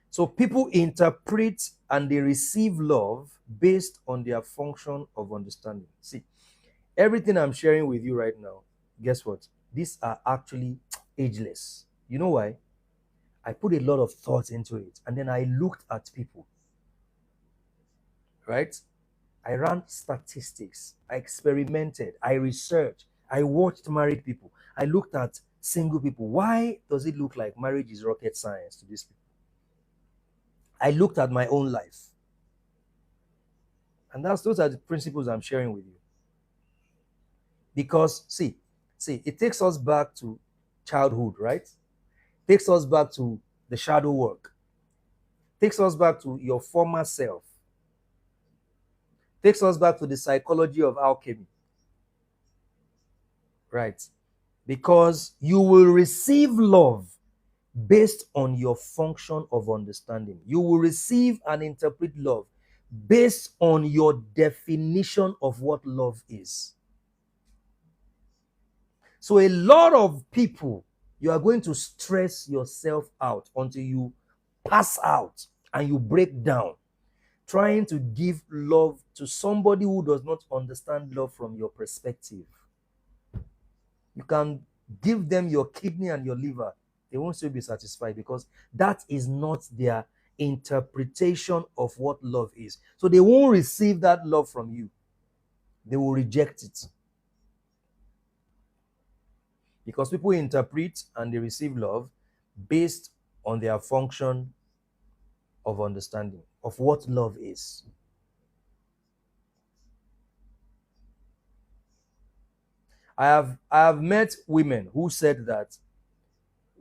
So people interpret and they receive love based on their function of understanding. See, everything I'm sharing with you right now, guess what? These are actually ageless. You know why? I put a lot of thought into it, and then I looked at people. Right? I ran statistics. I experimented. I researched. I watched married people. I looked at single people. Why does it look like marriage is rocket science to these people? I looked at my own life. And those are the principles I'm sharing with you. Because, see, it takes us back to childhood, right? It takes us back to the shadow work. It takes us back to your former self. It takes us back to the psychology of alchemy. Right? Because you will receive love based on your function of understanding. You will receive and interpret love based on your definition of what love is. So a lot of people, you are going to stress yourself out until you pass out and you break down, trying to give love to somebody who does not understand love from your perspective. You can give them your kidney and your liver. They won't still be satisfied, because that is not their interpretation of what love is. So they won't receive that love from you. They will reject it. Because people interpret and they receive love based on their function of understanding of what love is. I have met women who said that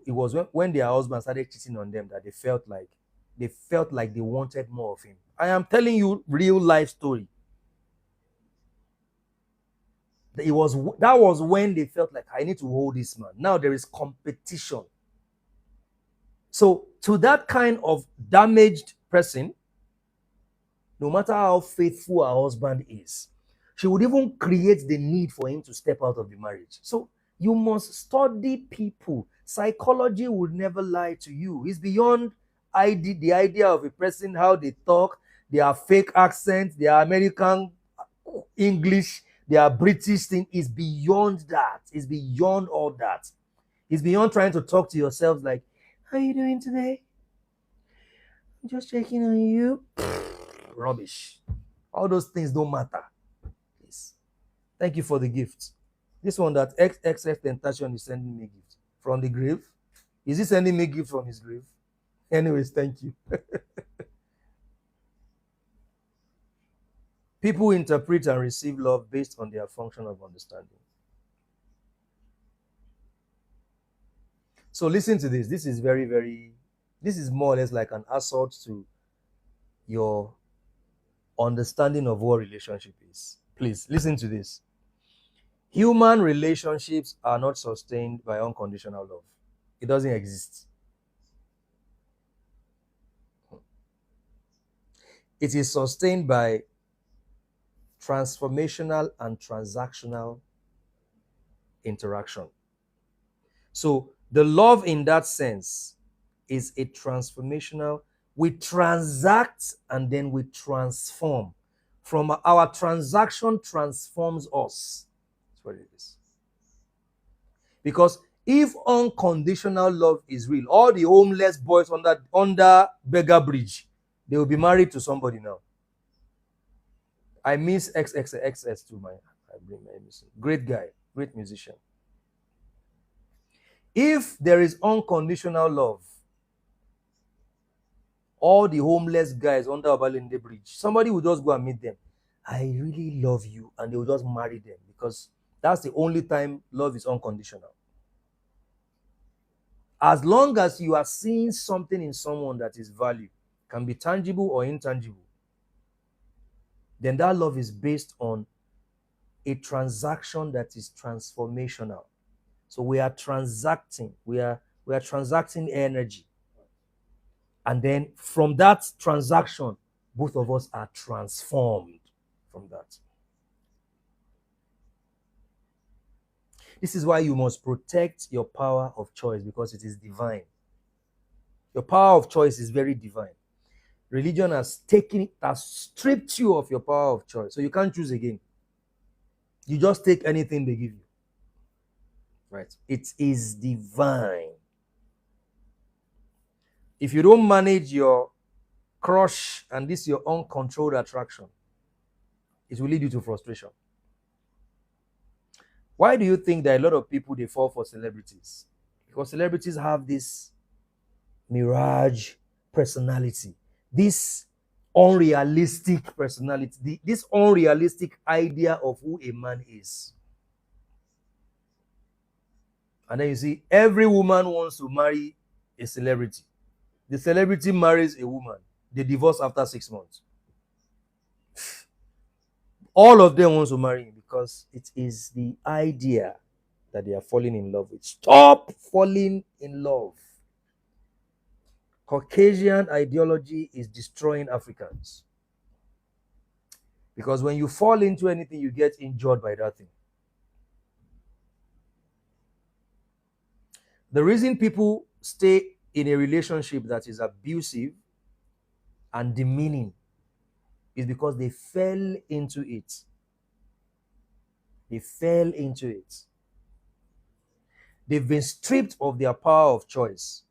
it was when their husband started cheating on them that they felt like they wanted more of him. I am telling you real life story. That was when they felt like, I need to hold this man. Now there is competition. So to that kind of damaged person, no matter how faithful her husband is, she would even create the need for him to step out of the marriage. So you must study people. Psychology will never lie to you. It's beyond the idea of a person, how they talk, their fake accent, their American English, their British thing is beyond that. It's beyond all that. It's beyond trying to talk to yourself like, how are you doing today? I'm just checking on you. Rubbish. All those things don't matter. Please. Thank you for the gift. This one that XXX Tentation is sending me gift from the grave. Is he sending me gift from his grave? Anyways, thank you. People interpret and receive love based on their function of understanding. So listen to this. This is this is more or less like an assault to your understanding of what relationship is. Please listen to this. Human relationships are not sustained by unconditional love. It doesn't exist. It is sustained by transformational and transactional interaction. So the love in that sense is a transformational. We transact and then we transform. From our transaction transforms us. That's what it is. Because if unconditional love is real, all the homeless boys under Beggar Bridge, they will be married to somebody now. I miss XXX to I bring my great guy, great musician. If there is unconditional love, all the homeless guys under Obalende Bridge, somebody will just go and meet them. I really love you, and they will just marry them because that's the only time love is unconditional. As long as you are seeing something in someone that is value, can be tangible or intangible, then that love is based on a transaction that is transformational. So we are transacting, we are transacting energy. And then from that transaction, both of us are transformed from that. This is why you must protect your power of choice, because it is divine. Your power of choice is very divine. Religion has stripped you of your power of choice. So you can't choose again. You just take anything they give you. Right? It is divine. If you don't manage your crush and this your uncontrolled attraction, it will lead you to frustration. Why do you think that a lot of people they fall for celebrities? Because celebrities have this mirage personality, this unrealistic personality, this unrealistic idea of who a man is. And then you see, every woman wants to marry a celebrity. The celebrity marries a woman. They divorce after 6 months. All of them want to marry him because it is the idea that they are falling in love with. Stop falling in love. Caucasian ideology is destroying Africans. Because when you fall into anything, you get injured by that thing. The reason people stay in a relationship that is abusive and demeaning is because they fell into it. They fell into it. They've been stripped of their power of choice.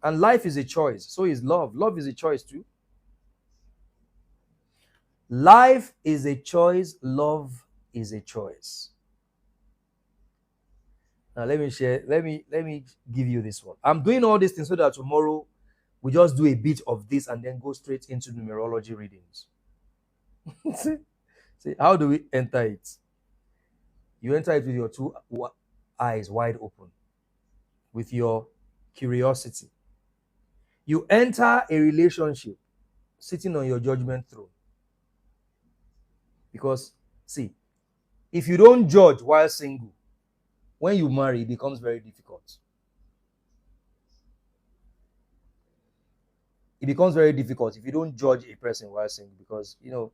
And life is a choice. So is love. Love is a choice too. Life is a choice. Love is a choice. Now let me give you this one. I'm doing all these things so that tomorrow we just do a bit of this and then go straight into numerology readings. See, how do we enter it? You enter it with your two eyes wide open, with your curiosity. You enter a relationship sitting on your judgment throne. Because, see, if you don't judge while single, when you marry, it becomes very difficult. It becomes very difficult if you don't judge a person while single, because, you're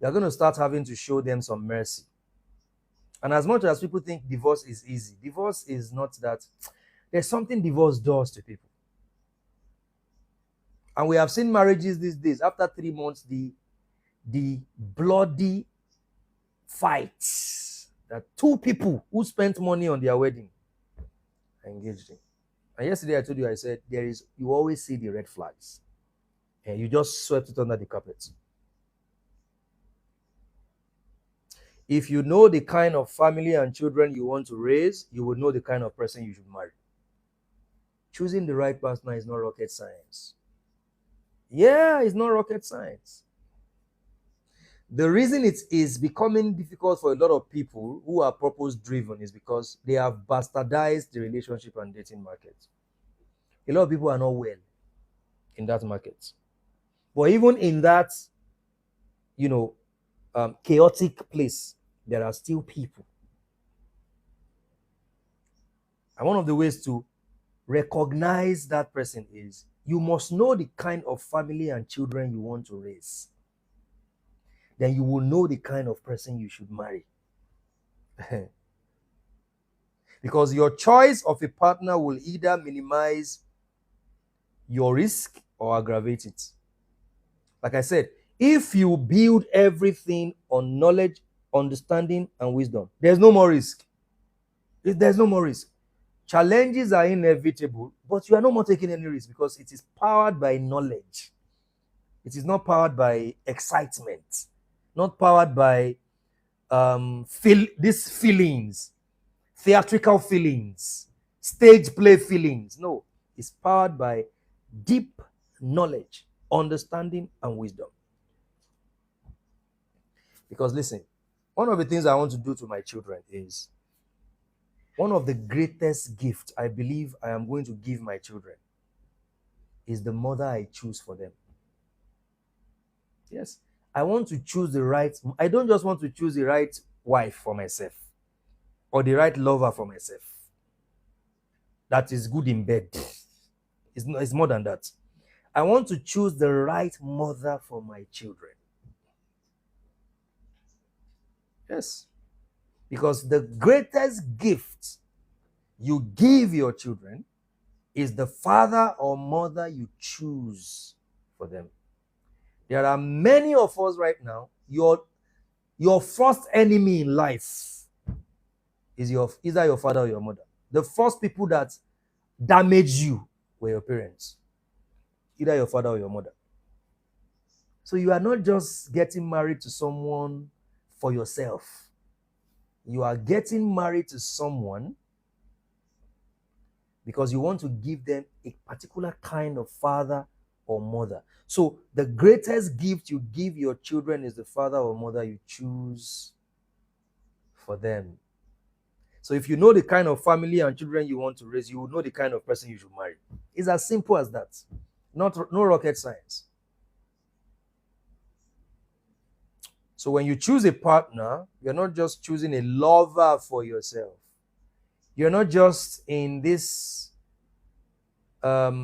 going to start having to show them some mercy. And as much as people think divorce is easy, divorce is not that. There's something divorce does to people. And we have seen marriages these days, after 3 months, the bloody fights that two people who spent money on their wedding are engaged in. And yesterday I told you, I said, you always see the red flags. And you just swept it under the carpet. If you know the kind of family and children you want to raise, you will know the kind of person you should marry. Choosing the right partner is not rocket science. Yeah, it's not rocket science. The reason it is becoming difficult for a lot of people who are purpose driven is because they have bastardized the relationship and dating market. A lot of people are not well in that market. But even in that, you know, chaotic place, there are still people. And one of the ways to recognize that person is you must know the kind of family and children you want to raise. Then you will know the kind of person you should marry. Because your choice of a partner will either minimize your risk or aggravate it. Like I said, if you build everything on knowledge, understanding, and wisdom, there's no more risk. There's no more risk. Challenges are inevitable, but you are no more taking any risk because it is powered by knowledge. It is not powered by excitement, not powered by these feelings, theatrical feelings, stage play feelings. No, it's powered by deep knowledge, understanding, and wisdom. Because listen, one of the things I want to do to my children is one of the greatest gifts I believe I am going to give my children is the mother I choose for them. Yes, I want to choose the right, I don't just want to choose the right wife for myself or the right lover for myself that is good in bed. It's more than that. I want to choose the right mother for my children. Yes. Because the greatest gift you give your children is the father or mother you choose for them. There are many of us right now, your first enemy in life is either your father or your mother. The first people that damage you were your parents, either your father or your mother. So you are not just getting married to someone for yourself. You are getting married to someone because you want to give them a particular kind of father or mother. So the greatest gift you give your children is the father or mother you choose for them. So if you know the kind of family and children you want to raise, you will know the kind of person you should marry. It's as simple as that. No rocket science. So when you choose a partner, you're not just choosing a lover for yourself. You're not just in this, what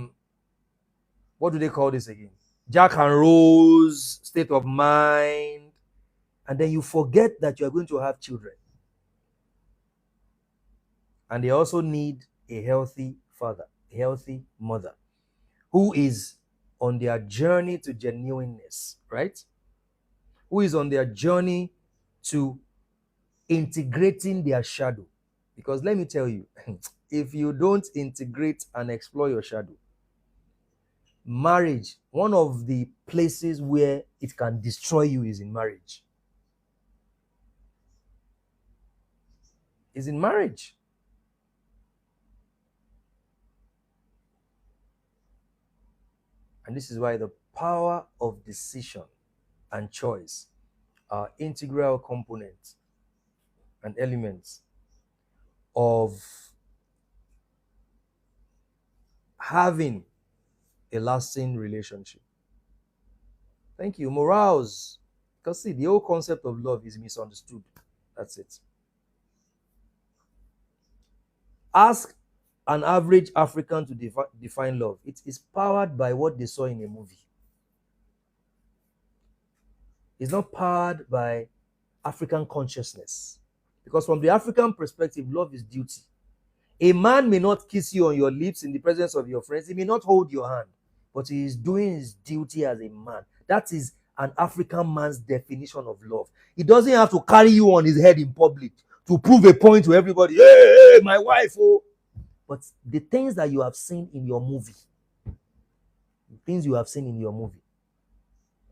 do they call this again? Jack and Rose state of mind. And then you forget that you're going to have children. And they also need a healthy father, a healthy mother, who is on their journey to genuineness, right? Who is on their journey to integrating their shadow. Because let me tell you, if you don't integrate and explore your shadow, marriage, one of the places where it can destroy you is in marriage. Is in marriage. And this is why the power of decision and choice are integral components and elements of having a lasting relationship. Thank you. Morals. Because see, the whole concept of love is misunderstood. That's it. Ask an average African to define love. It is powered by what they saw in a movie. It's not powered by African consciousness. Because from the African perspective, love is duty. A man may not kiss you on your lips in the presence of your friends. He may not hold your hand, but he is doing his duty as a man. That is an African man's definition of love. He doesn't have to carry you on his head in public to prove a point to everybody. Hey, my wife, oh. But the things that you have seen in your movie,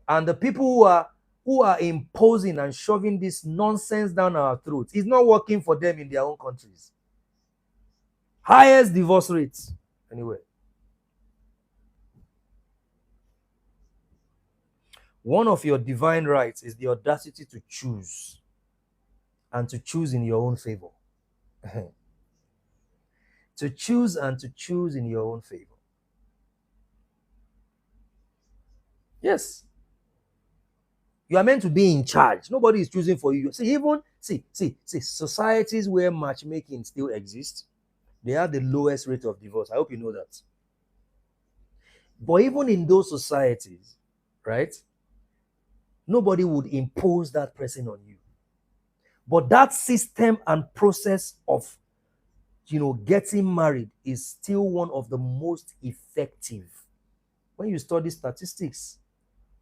and the people who are imposing and shoving this nonsense down our throats. It's not working for them in their own countries. Highest divorce rates. Anyway. One of your divine rights is the audacity to choose, and to choose in your own favor. To choose and to choose in your own favor. Yes. You are meant to be in charge. Nobody is choosing for you. See, societies where matchmaking still exists, they have the lowest rate of divorce. I hope you know that. But even in those societies, right, nobody would impose that person on you. But that system and process of, getting married is still one of the most effective. When you study statistics,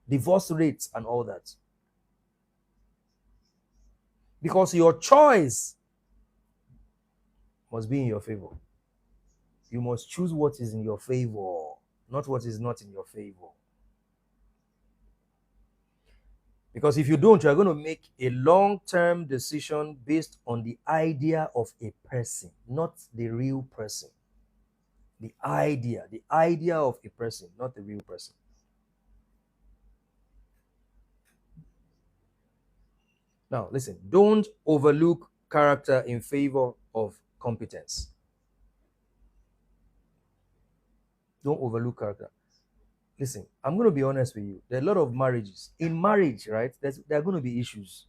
divorce rates and all that. Because your choice must be in your favor. You must choose what is in your favor, not what is not in your favor. Because if you don't, you're going to make a long-term decision based on the idea of a person, not the real person. The idea of a person, not the real person. Now, listen, don't overlook character in favor of competence. Don't overlook character. Listen, I'm going to be honest with you. There are a lot of marriages. In marriage, right, there are going to be issues.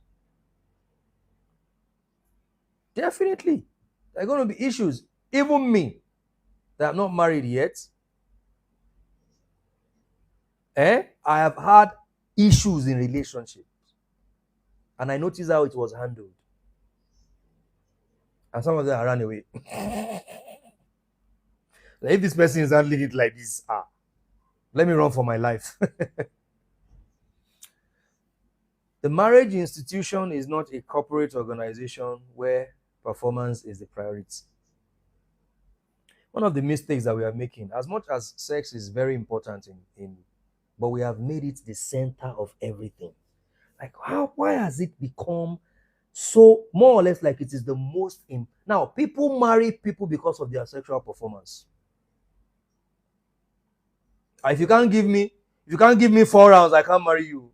Definitely. There are going to be issues. Even me, that I'm not married yet, I have had issues in relationships. And I noticed how it was handled. And some of them ran away. If this person is handling it like this, let me run for my life. The marriage institution is not a corporate organization where performance is the priority. One of the mistakes that we are making, as much as sex is very important but we have made it the center of everything. Like, why has it become so more or less like it is the most now people marry people because of their sexual performance. If you can't give me 4 rounds, I can't marry you.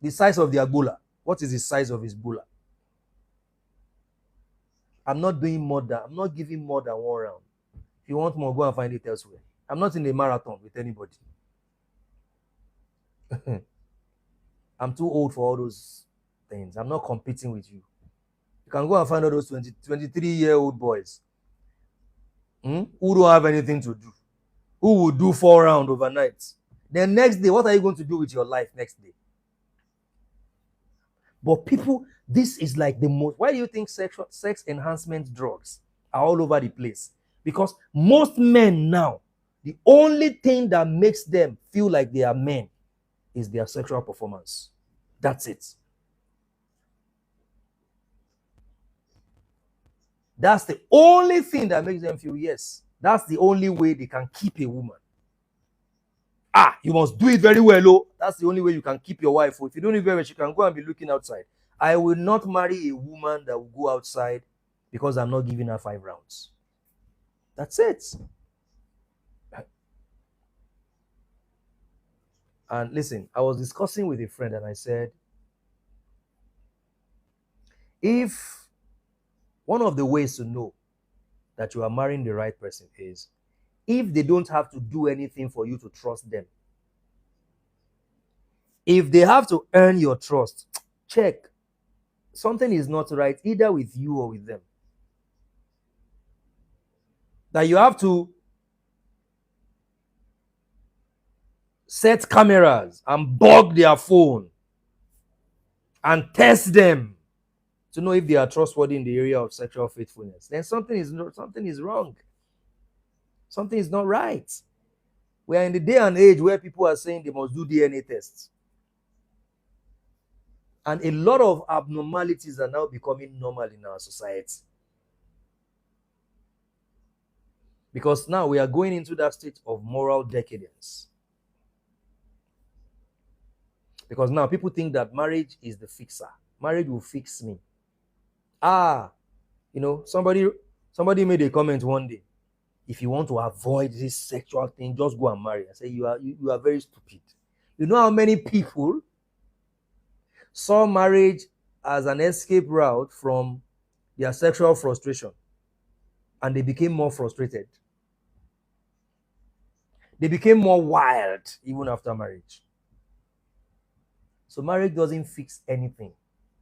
The size of their bulla. What is the size of his bulla? I'm not giving more than 1 round. If you want more, go and find it elsewhere. I'm not in a marathon with anybody. I'm too old for all those things. I'm not competing with you. You can go and find all those 23-year-old boys who don't have anything to do, who will do 4 rounds overnight. Then next day, what are you going to do with your life next day? But people, this is like the most. Why do you think sex enhancement drugs are all over the place? Because most men now, the only thing that makes them feel like they are men is their sexual performance. That's it. That's the only thing that makes them feel yes. That's the only way they can keep a woman. You must do it very well, oh. That's the only way you can keep your wife. If you don't do it very well, she can go and be looking outside. I will not marry a woman that will go outside because I'm not giving her 5 rounds. That's it. And listen, I was discussing with a friend and I said, if one of the ways to know that you are marrying the right person is if they don't have to do anything for you to trust them. If they have to earn your trust, check. Something is not right either with you or with them. That you have to set cameras and bug their phone and test them to know if they are trustworthy in the area of sexual faithfulness, then something is wrong. Something is not right. We are in the day and age where people are saying they must do DNA tests. And a lot of abnormalities are now becoming normal in our society. Because now we are going into that state of moral decadence. Because now people think that marriage is the fixer. Marriage will fix me. Somebody made a comment one day. If you want to avoid this sexual thing, just go and marry. I say you are very stupid. You know how many people saw marriage as an escape route from their sexual frustration, and they became more frustrated. They became more wild even after marriage. So marriage doesn't fix anything.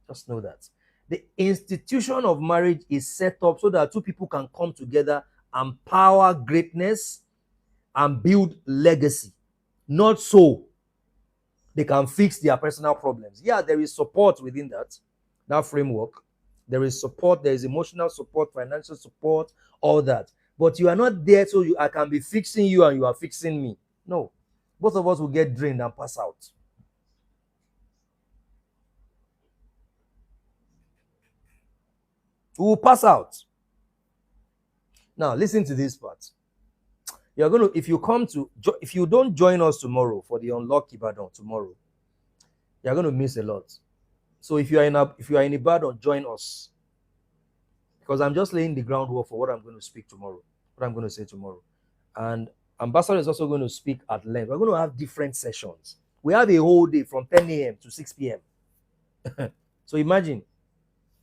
Just know that. The institution of marriage is set up so that two people can come together and power greatness and build legacy. Not so they can fix their personal problems. Yeah, there is support within that framework. There is support, there is emotional support, financial support, all that. But you are not there so I can be fixing you and you are fixing me. No. Both of us will get drained and pass out. We will pass out. Now, listen to this part. You're going to, if you don't join us tomorrow for the Unlock Ibadan tomorrow, you're going to miss a lot. So if you are in Ibadan, join us. Because I'm just laying the groundwork for what I'm going to speak tomorrow, what I'm going to say tomorrow. And Ambassador is also going to speak at length. We're going to have different sessions. We have a whole day from 10 a.m. to 6 p.m. So imagine,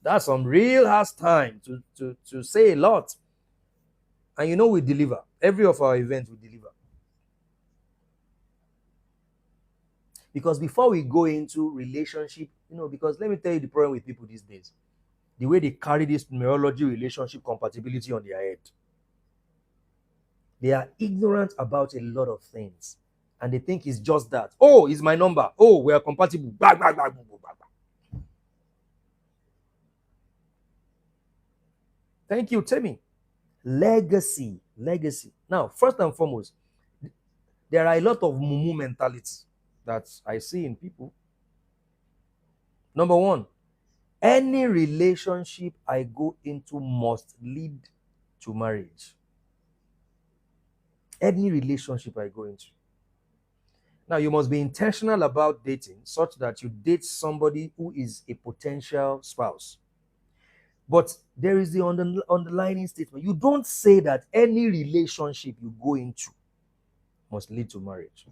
that's some real harsh time to say a lot. And we deliver. Every of our events we deliver. Because before we go into relationship, because let me tell you the problem with people these days. The way they carry this numerology relationship compatibility on their head. They are ignorant about a lot of things. And they think it's just that. Oh, it's my number. Oh, we are compatible. Blah, blah, blah, blah, blah, blah. Thank you, Temi. Legacy. Now, first and foremost, there are a lot of mumu mentalities that I see in people. Number one, any relationship I go into must lead to marriage. Any relationship I go into. Now, you must be intentional about dating such that you date somebody who is a potential spouse. But there is the underlying statement. You don't say that any relationship you go into must lead to marriage.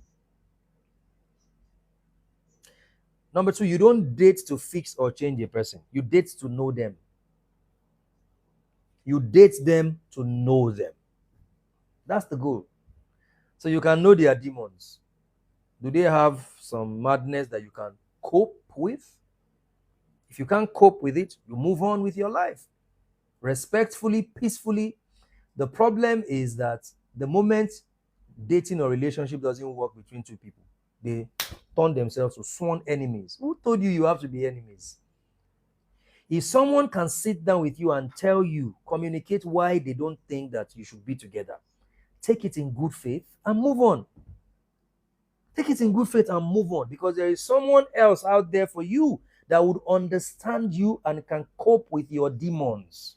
Number two, you don't date to fix or change a person. You date to know them. You date them to know them. That's the goal. So you can know their demons. Do they have some madness that you can cope with? If you can't cope with it, you move on with your life. Respectfully, peacefully. The problem is that the moment dating or relationship doesn't work between two people, they turn themselves to sworn enemies. Who told you have to be enemies? If someone can sit down with you and tell you, communicate why they don't think that you should be together, take it in good faith and move on. Take it in good faith and move on, because there is someone else out there for you that would understand you and can cope with your demons.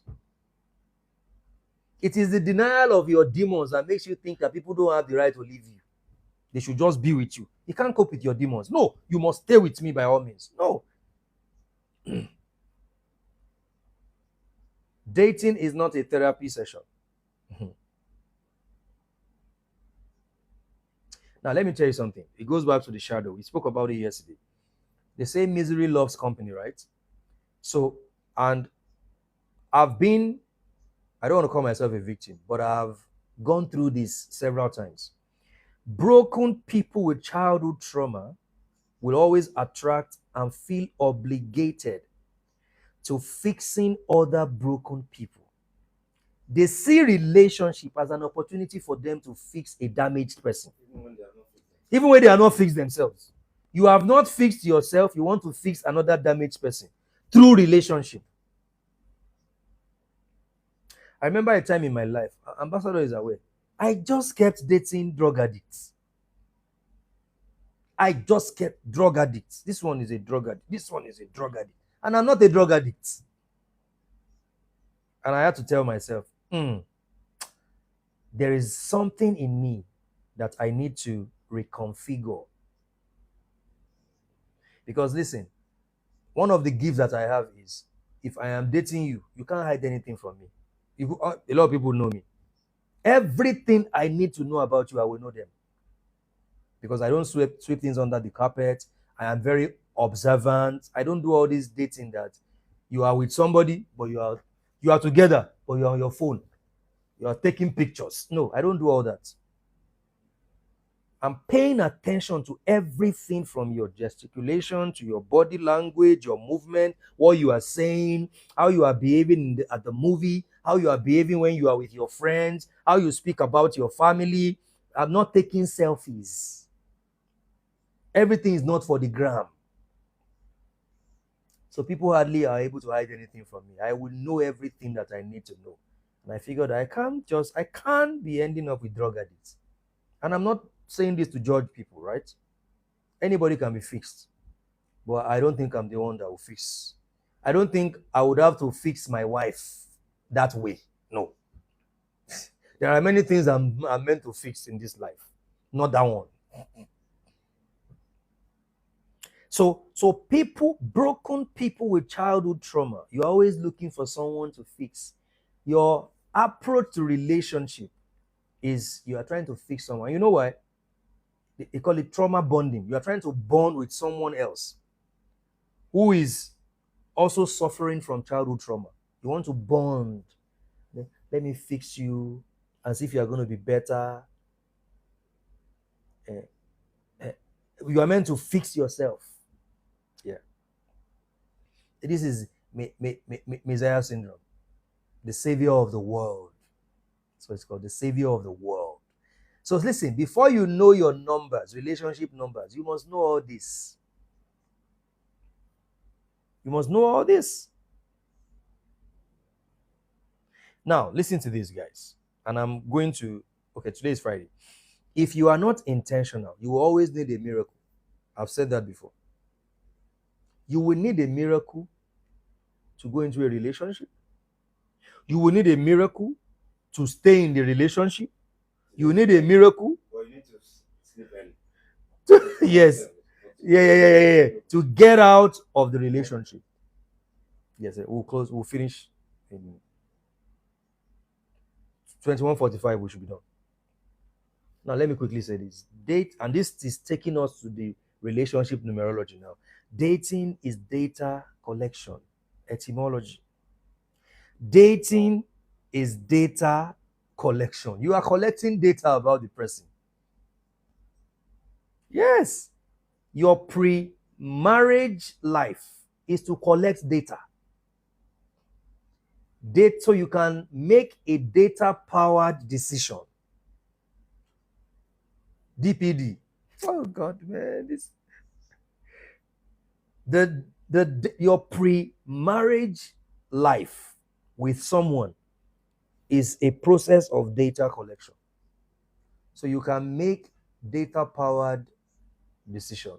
It is the denial of your demons that makes you think that people don't have the right to leave you. They should just be with you. You can't cope with your demons. No, you must stay with me by all means. No. Dating is not a therapy session. Now, let me tell you something. It goes back to the shadow. We spoke about it yesterday. They say misery loves company, right? So, and I don't want to call myself a victim, but I've gone through this several times. Broken people with childhood trauma will always attract and feel obligated to fixing other broken people. They see relationship as an opportunity for them to fix a damaged person. Even when they are not fixed themselves. You have not fixed yourself, you want to fix another damaged person through relationship. I remember a time in my life, Ambassador is aware, I just kept dating drug addicts. I just kept drug addicts. This one is a drug addict. This one is a drug addict. And I'm not a drug addict. And I had to tell myself, there is something in me that I need to reconfigure. Because listen, one of the gifts that I have is if I am dating you, you can't hide anything from me. A lot of people know me. Everything I need to know about you, I will know them. Because I don't sweep things under the carpet. I am very observant. I don't do all this dating that you are with somebody, but you are together, but you're on your phone. You are taking pictures. No, I don't do all that. I'm paying attention to everything from your gesticulation to your body language, your movement, what you are saying, how you are behaving at the movie, how you are behaving when you are with your friends, how you speak about your family. I'm not taking selfies. Everything is not for the gram. So people hardly are able to hide anything from me. I will know everything that I need to know. And I figured I can't be ending up with drug addicts. And I'm not saying this to judge people, right? Anybody can be fixed. But I don't think I'm the one that will fix. I don't think I would have to fix my wife that way. No. There are many things I'm meant to fix in this life. Not that one. So broken people with childhood trauma, you're always looking for someone to fix. Your approach to relationship is you are trying to fix someone. You know why? They call it trauma bonding. You are trying to bond with someone else who is also suffering from childhood trauma. You want to bond. Let me fix you as if you are going to be better. You are meant to fix yourself. Yeah. This is Messiah syndrome, the savior of the world. So it's called the savior of the world. So listen, before you know your numbers, relationship numbers, you must know all this. You must know all this. Now, listen to this, guys. And I'm going to, today is Friday. If you are not intentional, you will always need a miracle. I've said that before. You will need a miracle to go into a relationship. You will need a miracle to stay in the relationship. You will need a miracle. Well, you need to sleep early. Yes. Yeah. To get out of the relationship. Yes, we'll finish in 21:45, we should be done. Now, let me quickly say this. And this is taking us to the relationship numerology now. Dating is data collection, etymology. Dating is data collection. You are collecting data about the person. Yes. Your pre-marriage life is to collect data. So you can make a data-powered decision. DPD. Oh God, man, your pre-marriage life with someone is a process of data collection. So you can make data-powered decision.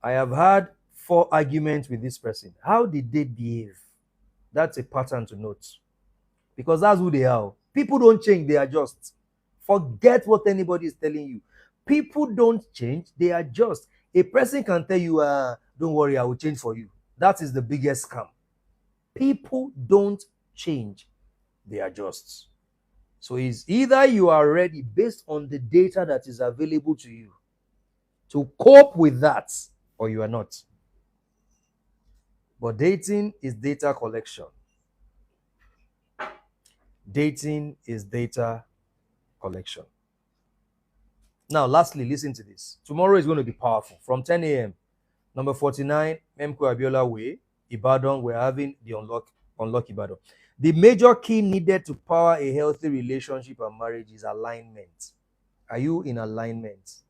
I have had 4 arguments with this person. How did they behave? That's a pattern to note. Because that's who they are. People don't change, they adjust. Forget what anybody is telling you. People don't change, they adjust. A person can tell you, don't worry, I will change for you. That is the biggest scam. People don't change, they adjust. So it's either you are ready based on the data that is available to you to cope with that, or you are not. But dating is data collection. Dating is data collection. Now, lastly, listen to this. Tomorrow is going to be powerful. From 10 a.m., number 49, Memko Abiola Way, Ibadan, we're having the Unlock Ibadan. The major key needed to power a healthy relationship and marriage is alignment. Are you in alignment?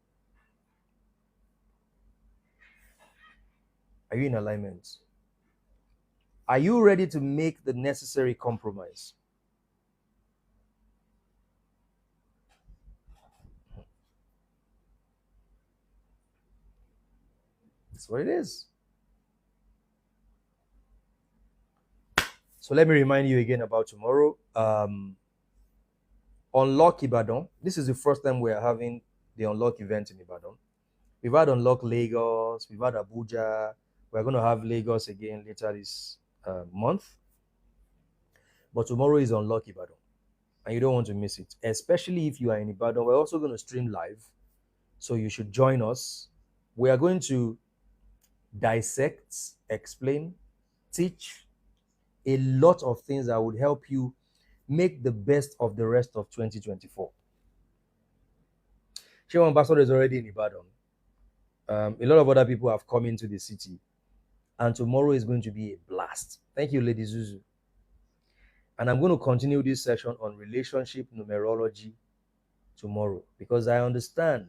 Are you in alignment? Are you ready to make the necessary compromise? That's what it is. So let me remind you again about tomorrow. Unlock Ibadan. This is the first time we are having the Unlock event in Ibadan. We've had Unlock Lagos, we've had Abuja. We're going to have Lagos again later this month. But tomorrow is Unlock Ibadan, and you don't want to miss it, especially if you are in Ibadan. We're also going to stream live, so you should join us. We are going to dissect, explain, teach a lot of things that would help you make the best of the rest of 2024. Shewa Ambassador is already in Ibadan. A lot of other people have come into the city, and tomorrow is going to be a blast. Thank you, Lady Zuzu. And I'm going to continue this session on relationship numerology tomorrow, because I understand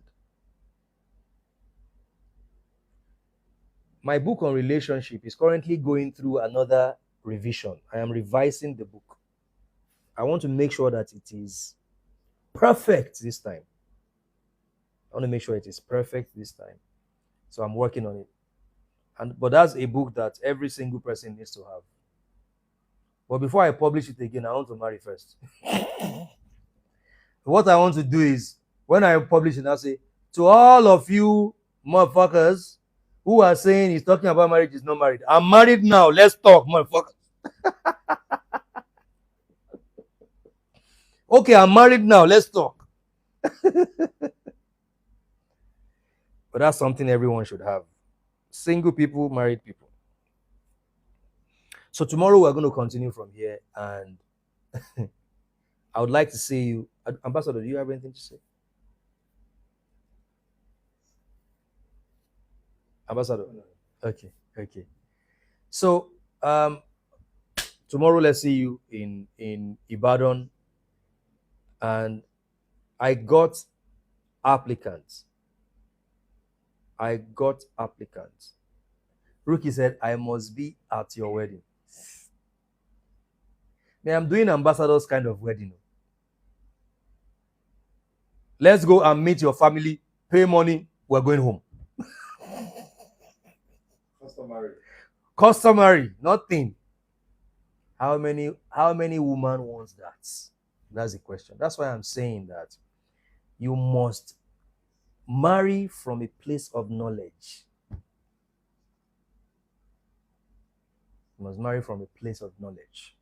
my book on relationship is currently going through another revision. I am revising the book. I want to make sure that it is perfect this time. I want to make sure it is perfect this time. So I'm working on it. But that's a book that every single person needs to have. But before I publish it again, I want to marry first. What I want to do is, when I publish it, I'll say, to all of you motherfuckers who are saying he's talking about marriage, is not married. I'm married now. Let's talk, motherfuckers. Okay, I'm married now. Let's talk. But that's something everyone should have. Single people, married people. So tomorrow we're going to continue from here, and I would like to see you. Ambassador, do you have anything to say? Ambassador? Okay. So tomorrow let's see you in Ibadan, and I got applicants. Rookie said, I must be at your wedding. Man, I'm doing ambassador's kind of wedding. Let's go and meet your family, pay money, we're going home. Customary, nothing. How many women wants that? That's the question. That's why I'm saying that you must marry from a place of knowledge. You must marry from a place of knowledge.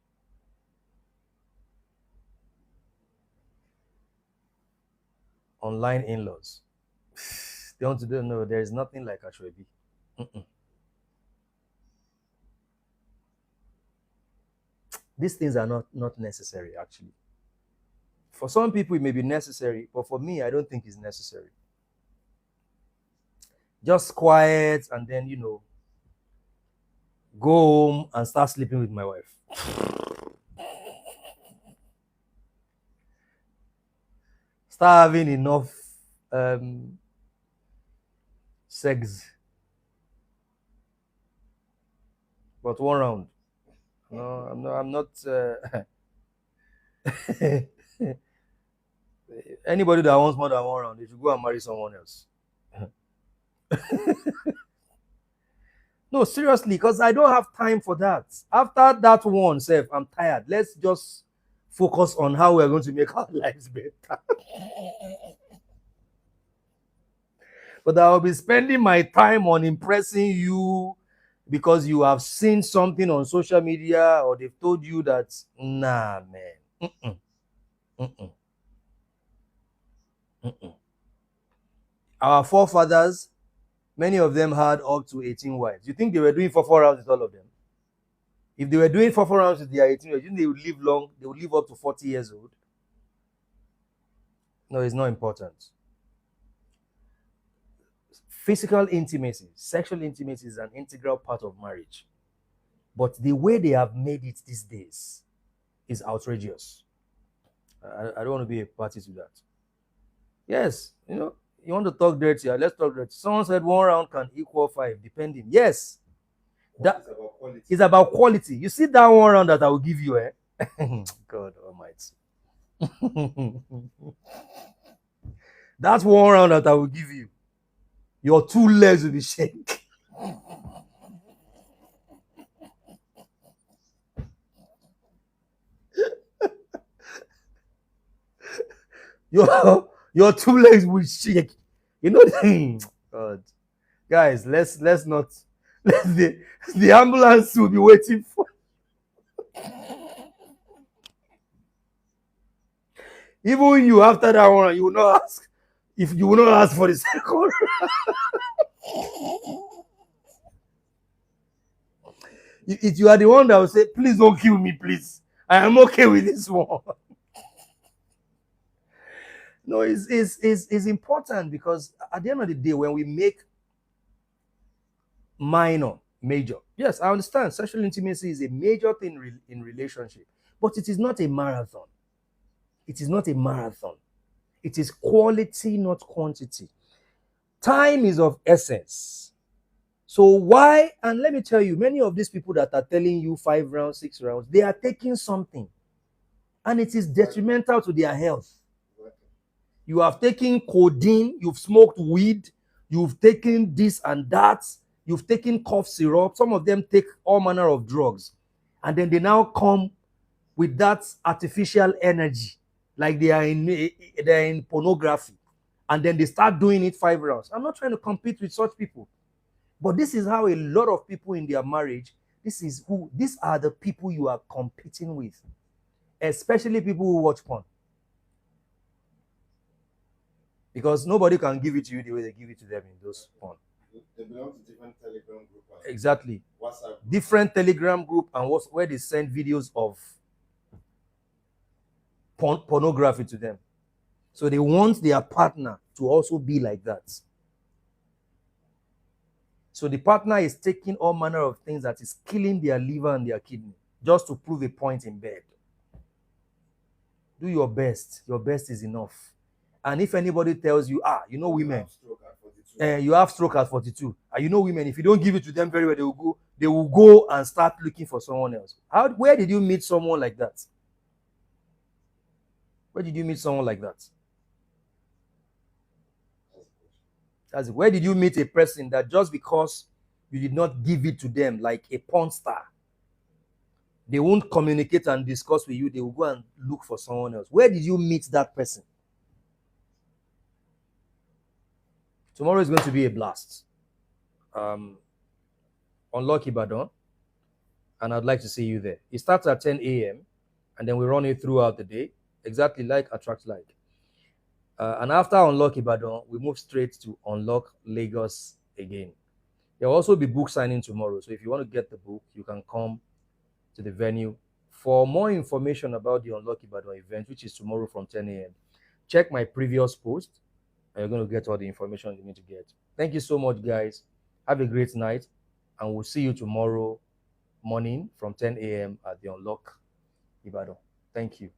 Online in-laws. They want to do, no, there is nothing like Ashwebi. These things are not necessary, actually. For some people, it may be necessary, but for me, I don't think it's necessary. Just quiet, and then, go home and start sleeping with my wife. Start having enough sex. But one round. No, I'm not. Anybody that wants more than one round, they should go and marry someone else. No, seriously, because I don't have time for that. After that one, Seth, I'm tired. Let's just focus on how we're going to make our lives better. But I'll be spending my time on impressing you because you have seen something on social media, or they've told you that, nah, man. Our forefathers, many of them had up to 18 wives. You think they were doing 4 rounds with all of them? If they were doing 4 rounds with their 18 wives, you think they would live long? They would live up to 40 years old? No, it's not important. Physical intimacy, sexual intimacy is an integral part of marriage. But the way they have made it these days is outrageous. I don't want to be a party to that. Yes, you want to talk dirty, let's talk dirty. Someone said 1 round can equal 5, depending. Yes. That is about quality. You see that 1 round that I will give you, God Almighty. That's 1 round that I will give you. Your 2 legs will be shaking. Your two legs will shake. You know the God. Guys, let's not the ambulance will be waiting for. Even you after that one, you will not ask if you will not ask for the second. If you are the one that will say, please don't kill me, please. I am okay with this one. No, it's important because at the end of the day, when we make minor, major, yes, I understand sexual intimacy is a major thing in relationship, but it is not a marathon. It is not a marathon. It is quality, not quantity. Time is of essence. So why? And let me tell you, many of these people that are telling you 5 rounds, 6 rounds, they are taking something, and it is detrimental to their health. You have taken codeine, you've smoked weed, you've taken this and that, you've taken cough syrup. Some of them take all manner of drugs, and then they now come with that artificial energy, like they're in pornography, and then they start doing it 5 rounds. I'm not trying to compete with such people, but this is how a lot of people in their marriage, these are the people you are competing with, especially people who watch porn. Because nobody can give it to you the way they give it to them in those porn. They belong to different Telegram group. Exactly. WhatsApp. Different Telegram group and where they send videos of pornography to them. So they want their partner to also be like that. So the partner is taking all manner of things that is killing their liver and their kidney just to prove a point in bed. Do your best. Your best is enough. And if anybody tells you, women, you have stroke at 42, and you know women, if you don't give it to them very well, they will go and start looking for someone else. Where did you meet someone like that? Where did you meet someone like that? Where did you meet a person that just because you did not give it to them like a porn star, they won't communicate and discuss with you, they will go and look for someone else? Where did you meet that person? Tomorrow is going to be a blast. Unlock Ibadan, and I'd like to see you there. It starts at 10 a.m. and then we run it throughout the day, exactly like Attract Like. And after Unlock Ibadan, we move straight to Unlock Lagos again. There will also be book signing tomorrow, so if you want to get the book, you can come to the venue. For more information about the Unlock Ibadan event, which is tomorrow from 10 a.m., check my previous post, and you're going to get all the information you need to get. Thank you so much, guys. Have a great night, and we'll see you tomorrow morning from 10 a.m. at the Unlock Ibadan. Thank you.